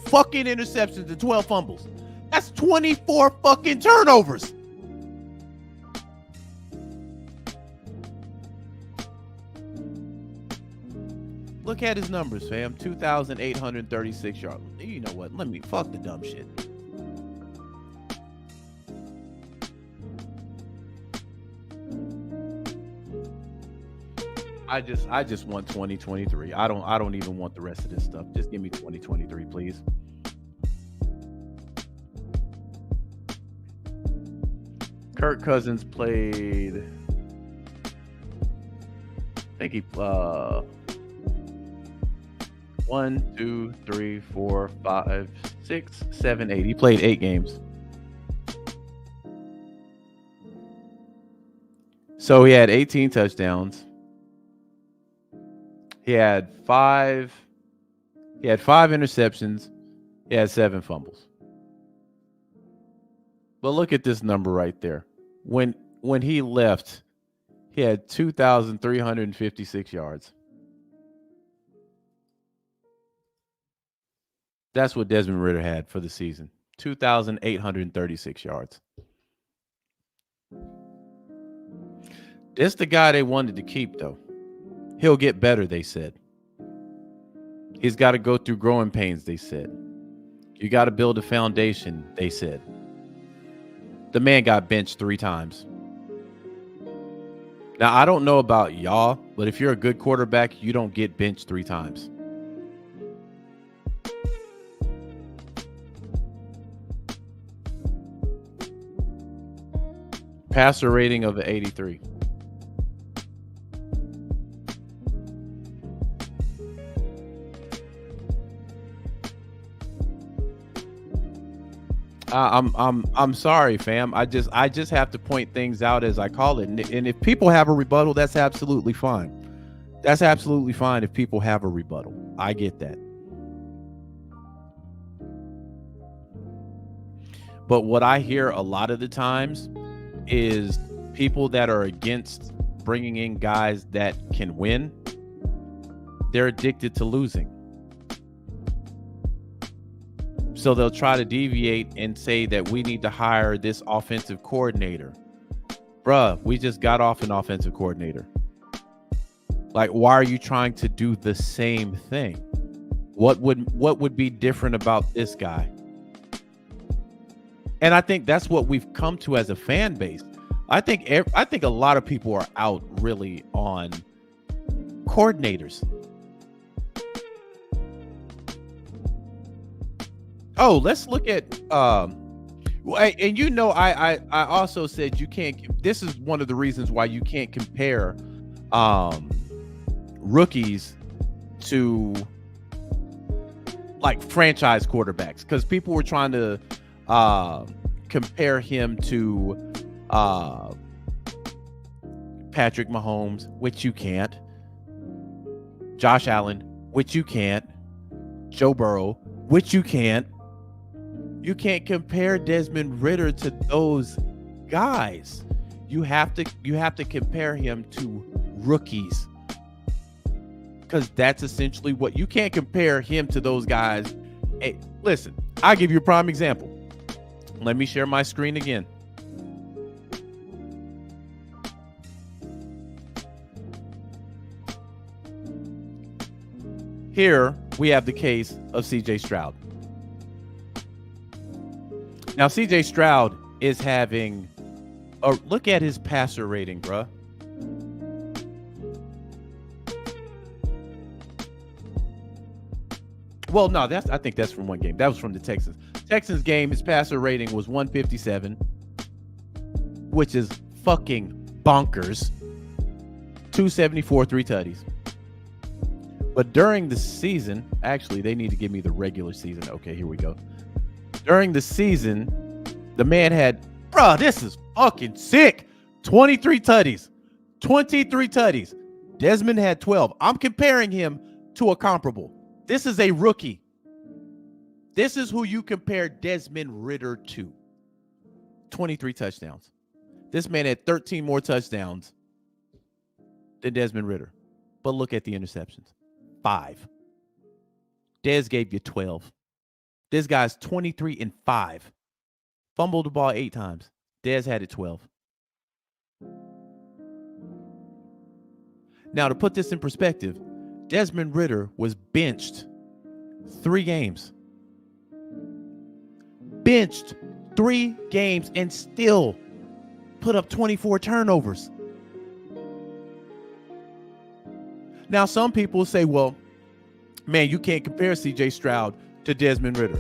S1: fucking interceptions and 12 fumbles. That's 24 fucking turnovers. Look at his numbers, fam. 2,836 yards. You know what? Let me fuck the dumb shit. I just want 2023. I don't even want the rest of this stuff. Just give me 2023, please. Kirk Cousins played, I think he 1, 2, 3, 4, 5, 6, 7, 8. He played 8 games. So he had 18 touchdowns. He had five interceptions. He had 7 fumbles. But look at this number right there. When he left, he had 2,356 yards. That's what Desmond Ridder had for the season. 2,836 yards. This the guy they wanted to keep, though. He'll get better, they said. He's got to go through growing pains, they said. You got to build a foundation, they said. The man got benched 3 times. Now, I don't know about y'all, but if you're a good quarterback, you don't get benched 3 times. Passer rating of 83. I'm sorry, fam. I just have to point things out as I call it. And if people have a rebuttal, that's absolutely fine. That's absolutely fine if people have a rebuttal. I get that. But what I hear a lot of the times is people that are against bringing in guys that can win. They're addicted to losing. So they'll try to deviate and say that we need to hire this offensive coordinator. Bruh, we just got off an offensive coordinator. Like, why are you trying to do the same thing? What would be different about this guy? And I think that's what we've come to as a fan base. I think a lot of people are out really on coordinators. Oh, let's look at and you know, I also said you can't. This is one of the reasons why you can't compare rookies to like franchise quarterbacks, because people were trying to compare him to Patrick Mahomes, which you can't. Josh Allen, which you can't. Joe Burrow, which you can't. You can't compare Desmond Ridder to those guys. You have to compare him to rookies, because that's essentially what you can't compare him to those guys. Hey, listen, I'll give you a prime example. Let me share my screen again. Here we have the case of CJ Stroud. Now, CJ Stroud is having look at his passer rating, bruh. Well, no, I think that's from one game. That was from the Texans. Texans game, his passer rating was 157, which is fucking bonkers. 274, 3 tutties. But during the season, actually, they need to give me the regular season. Okay, here we go. During the season, the man had, bruh, this is fucking sick. 23 tutties. 23 tutties. Desmond had 12. I'm comparing him to a comparable. This is a rookie. This is who you compare Desmond Ridder to. 23 touchdowns. This man had 13 more touchdowns than Desmond Ridder. But look at the interceptions. 5. Dez gave you 12. This guy's 23 and 5. Fumbled the ball 8 times. Dez had it 12. Now, to put this in perspective, Desmond Ridder was benched 3 games. Benched 3 games and still put up 24 turnovers. Now, some people say, well, man, you can't compare CJ Stroud to Desmond Ridder.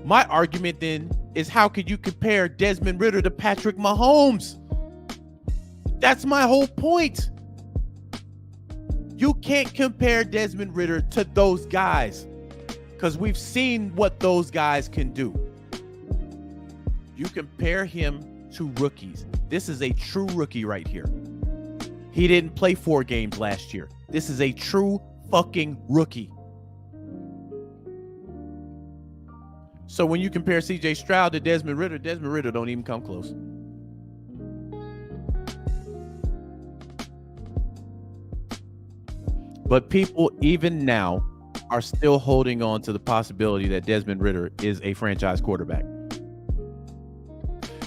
S1: My argument then is, how could you compare Desmond Ridder to Patrick Mahomes? That's my whole point. You can't compare Desmond Ridder to those guys, because we've seen what those guys can do. You compare him to rookies. This is a true rookie right here. He didn't play 4 games last year. This is a true fucking rookie. So when you compare CJ Stroud to Desmond Ridder don't even come close. But people even now are still holding on to the possibility that Desmond Ridder is a franchise quarterback.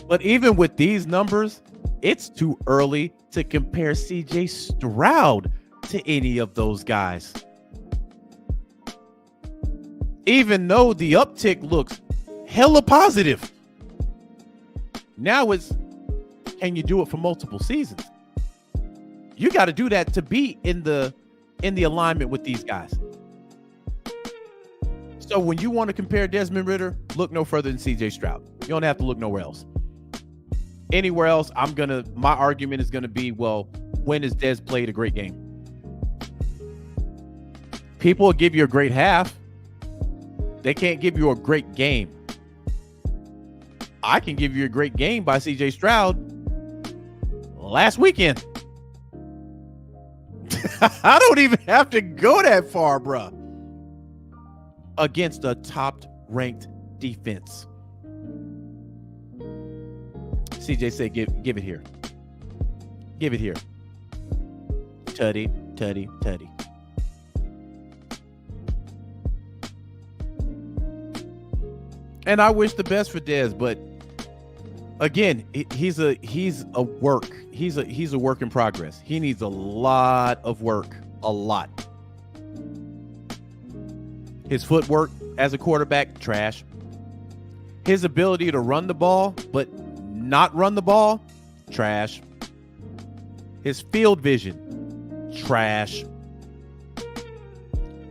S1: But even with these numbers, it's too early to compare CJ Stroud to any of those guys. Even though the uptick looks hella positive. Now it's, can you do it for multiple seasons? You got to do that to be in the alignment with these guys. So when you want to compare Desmond Ridder, look no further than CJ Stroud. You don't have to look nowhere else. Anywhere else, my argument is gonna be, well, when has Des played a great game? People will give you a great half. They can't give you a great game. I can give you a great game by CJ Stroud last weekend. I don't even have to go that far, bruh. Against a top-ranked defense. CJ said, give it here. Give it here. Tutty, tutty, tutty. And I wish the best for Dez, but again, he's a work. He's a work in progress. He needs a lot of work. A lot. His footwork as a quarterback, trash. His ability to run the ball, but not run the ball, trash. His field vision, trash.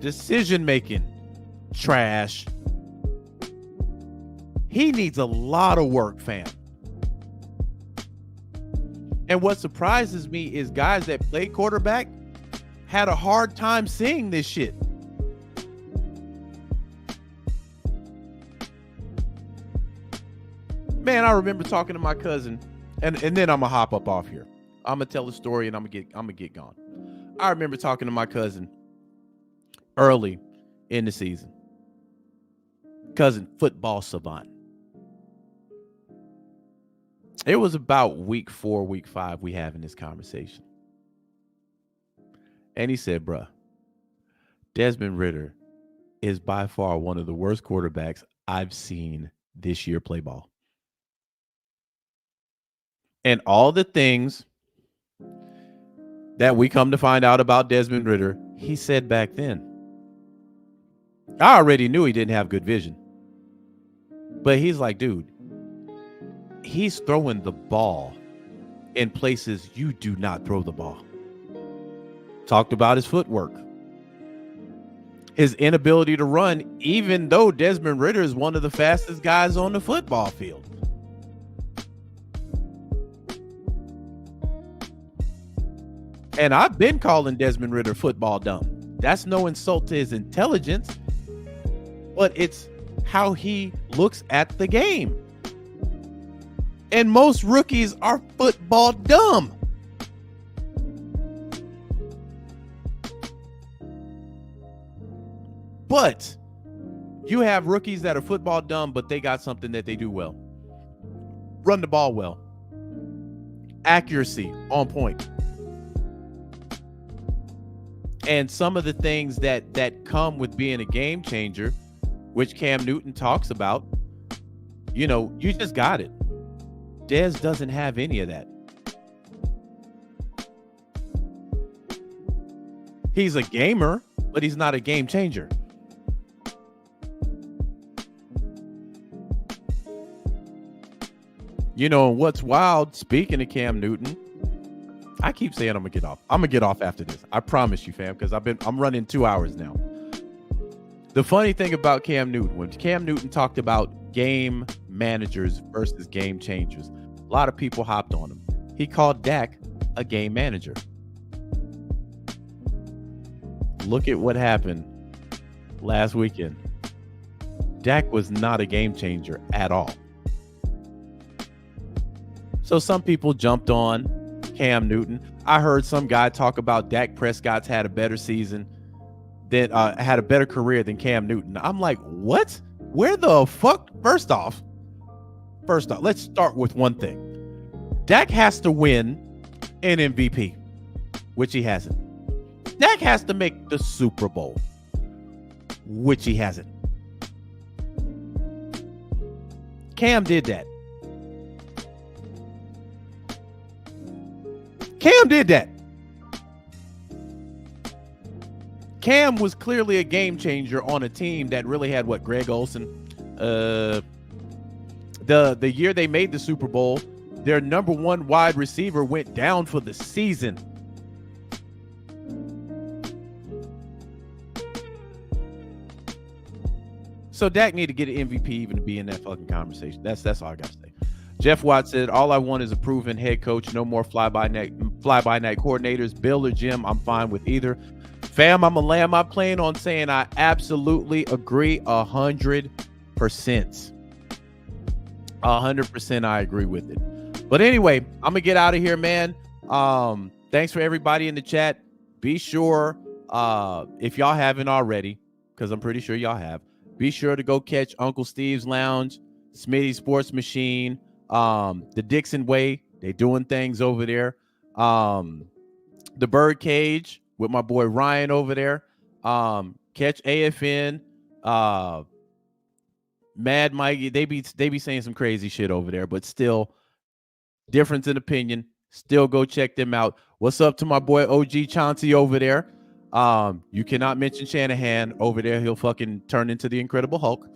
S1: Decision making, trash. He needs a lot of work, fam. And what surprises me is guys that play quarterback had a hard time seeing this shit. Man, I remember talking to my cousin, and then I'm gonna hop up off here. I'm gonna tell the story and I'm gonna get gone. I remember talking to my cousin early in the season. Cousin, football savant. It was about week 4, week 5, we having this conversation. And he said, bruh, Desmond Ridder is by far one of the worst quarterbacks I've seen this year play ball. And all the things that we come to find out about Desmond Ridder, he said back then. I already knew he didn't have good vision. But he's like, dude, he's throwing the ball in places you do not throw the ball. Talked about his footwork. His inability to run, even though Desmond Ridder is one of the fastest guys on the football field. And I've been calling Desmond Ridder football dumb. That's no insult to his intelligence, but it's how he looks at the game. And most rookies are football dumb. But you have rookies that are football dumb, but they got something that they do well. Run the ball well. Accuracy on point. And some of the things that come with being a game changer, which Cam Newton talks about, you know, you just got it. Dez doesn't have any of that. He's a gamer, but he's not a game changer. You know, what's wild, speaking of Cam Newton, I keep saying I'm gonna get off. I'm gonna get off after this. I promise you, fam, because I'm running 2 hours now. The funny thing about Cam Newton, when Cam Newton talked about game managers versus game changers, a lot of people hopped on him. He called Dak a game manager. Look at what happened last weekend. Dak was not a game changer at all. So some people jumped on Cam Newton. I heard some guy talk about Dak Prescott's had a better season that had a better career than Cam Newton. I'm like, what? Where the fuck? First off, let's start with one thing. Dak has to win an MVP, which he hasn't. Dak has to make the Super Bowl, which he hasn't. Cam did that. Cam was clearly a game changer on a team that really had what, Greg Olsen. The year they made the Super Bowl, their number one wide receiver went down for the season. So Dak need to get an MVP even to be in that fucking conversation. That's all I got to say. Jeff Watt said, all I want is a proven head coach. No more fly-by-night coordinators. Bill or Jim, I'm fine with either. Fam, I'm going to land my plane on saying I absolutely agree 100%. 100% I agree with it. But anyway, I'm going to get out of here, man. Thanks for everybody in the chat. Be sure, if y'all haven't already, because I'm pretty sure y'all have, be sure to go catch Uncle Steve's Lounge, Smitty's Sports Machine, the Dixon Way. They doing things over there. The Bird Cage with my boy Ryan over there. Catch AFN, Mad Mikey. They be saying some crazy shit over there, but still, difference in opinion. Still go check them out. What's up to my boy OG Chauncey over there? You cannot mention Shanahan over there. He'll fucking turn into the Incredible Hulk.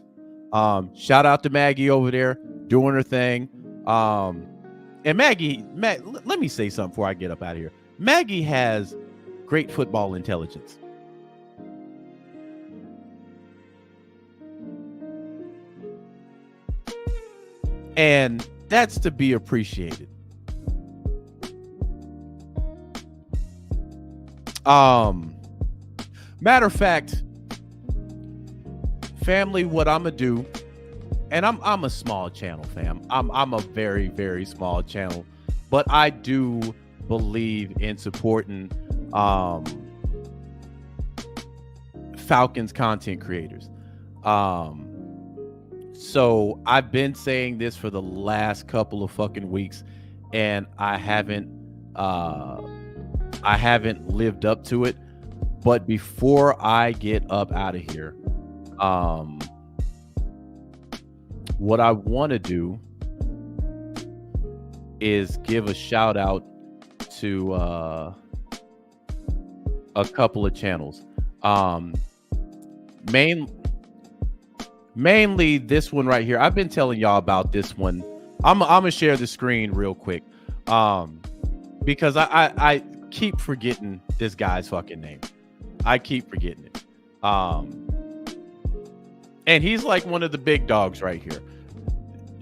S1: Shout out to Maggie over there doing her thing. And Maggie, let me say something before I get up out of here. Maggie has great football intelligence. And that's to be appreciated. Matter of fact, family, what I'm gonna do, and I'm a small channel, fam. I'm a very, very small channel, but I do believe in supporting Falcons content creators. So I've been saying this for the last couple of fucking weeks, and I haven't lived up to it. But before I get up out of here, what I want to do is give a shout out to a couple of channels. Mainly this one right here. I've been telling y'all about this one. I'm gonna share the screen real quick, because I keep forgetting this guy's fucking name. I keep forgetting it. And he's like one of the big dogs right here.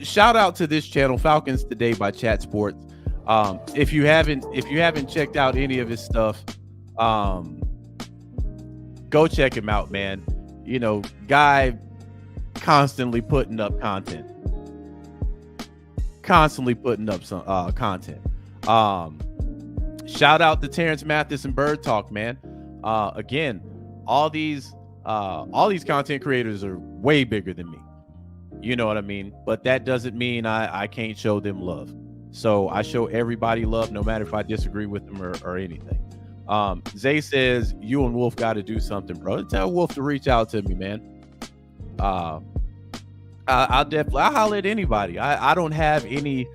S1: Shout out to this channel, Falcons Today by Chat Sports. If you haven't checked out any of his stuff, go check him out, man. You know, guy constantly putting up content. Constantly putting up some content. Shout out to Terrence Mathis and Bird Talk, man. Again, all these content creators are way bigger than me. You know what I mean? But that doesn't mean I can't show them love. So I show everybody love, no matter if I disagree with them or anything. Zay says, you and Wolf got to do something, bro. Tell Wolf to reach out to me, man. I'll holler at anybody. I don't have any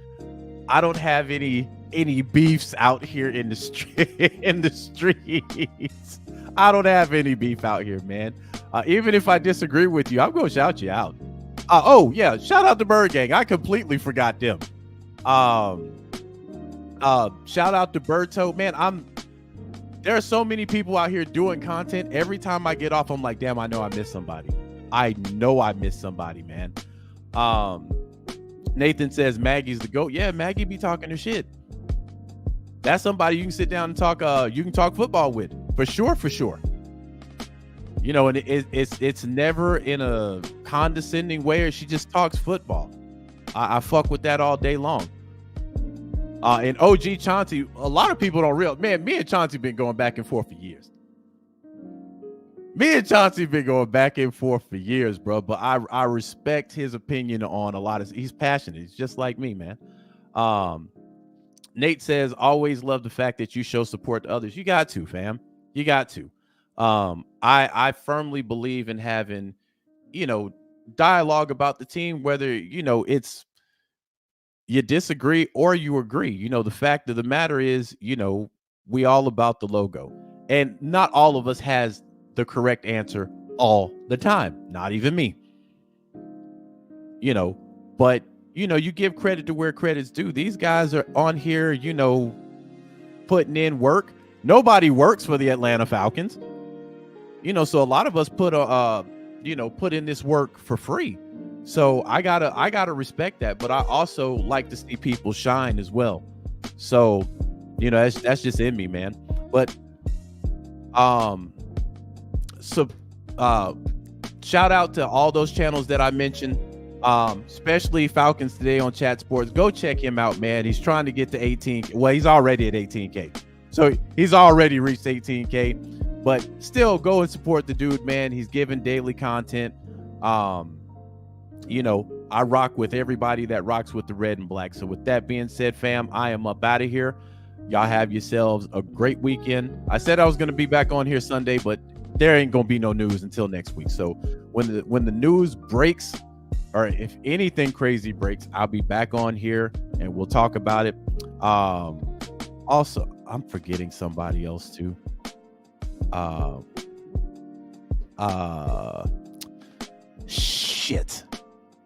S1: beefs out here in the streets. I don't have any beef out here, man. Even if I disagree with you, I'm gonna shout you out. Oh yeah, shout out to Bird Gang. I completely forgot them. Shout out to Bird Toe, man. There are so many people out here doing content. Every time I get off, I'm like, damn, I know I missed somebody. Man. Nathan says Maggie's the GOAT. Yeah, Maggie be talking her shit. That's somebody you can sit down and talk. You can talk football with, for sure. You know, and it's never in a condescending way, or she just talks football. I fuck with that all day long. And OG Chauncey, a lot of people don't realize, man, me and Chauncey been going back and forth for years. Me and Chauncey been going back and forth for years, bro. But I respect his opinion on a lot of. He's passionate. He's just like me, man. Nate says, always love the fact that you show support to others. You got to, fam. You got to. I firmly believe in having, dialogue about the team, whether, it's you disagree or you agree. The fact of the matter is, we all about the logo. And not all of us has the correct answer all the time. Not even me. But you give credit to where credit's due. These guys are on here, putting in work. Nobody works for the Atlanta Falcons. So a lot of us put in this work for free. So I gotta respect that. But I also like to see people shine as well. So, that's just in me, man. But shout out to all those channels that I mentioned. Especially Falcons Today on Chat Sports. Go check him out, man. He's trying to get to 18K. Well, he's already at 18K. So he's already reached 18K. But still, go and support the dude, man. He's giving daily content. I rock with everybody that rocks with the red and black. So with that being said, fam, I am up out of here. Y'all have yourselves a great weekend. I said I was going to be back on here Sunday, but there ain't going to be no news until next week. So when the news breaks, or if anything crazy breaks, I'll be back on here and we'll talk about it. Also, I'm forgetting somebody else too. Shit.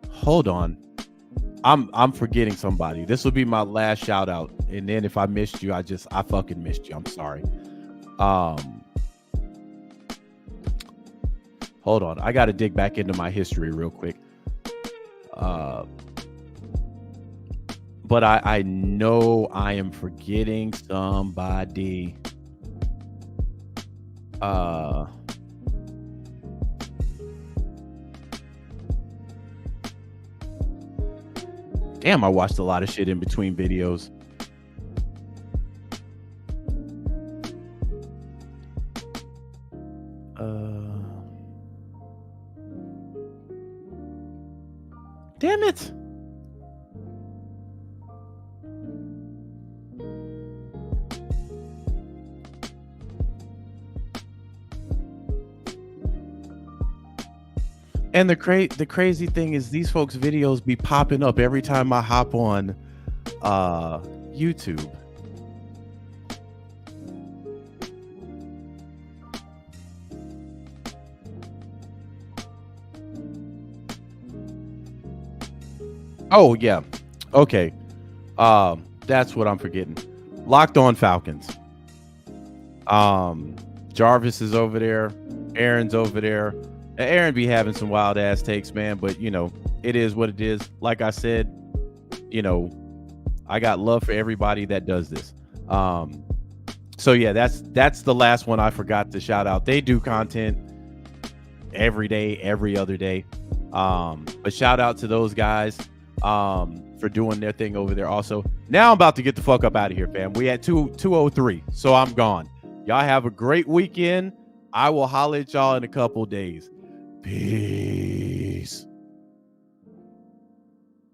S1: Hold on. I'm forgetting somebody. This will be my last shout out. And then if I missed you, I fucking missed you. I'm sorry. Hold on. I got to dig back into my history real quick. But I know I am forgetting somebody. Damn, I watched a lot of shit in between videos. Damn it. And the crazy thing is these folks' videos be popping up every time I hop on YouTube. Oh, yeah. Okay. That's what I'm forgetting. Locked On Falcons. Jarvis is over there. Aaron's over there. Aaron be having some wild ass takes, man, but it is what it is. Like I said, I got love for everybody that does this. So yeah, that's the last one I forgot to shout out. They do content every day, every other day. But shout out to those guys for doing their thing over there also. Now I'm about to get the fuck up out of here, fam. We at 2:03, so I'm gone. Y'all have a great weekend. I will holler at y'all in a couple days. Peace.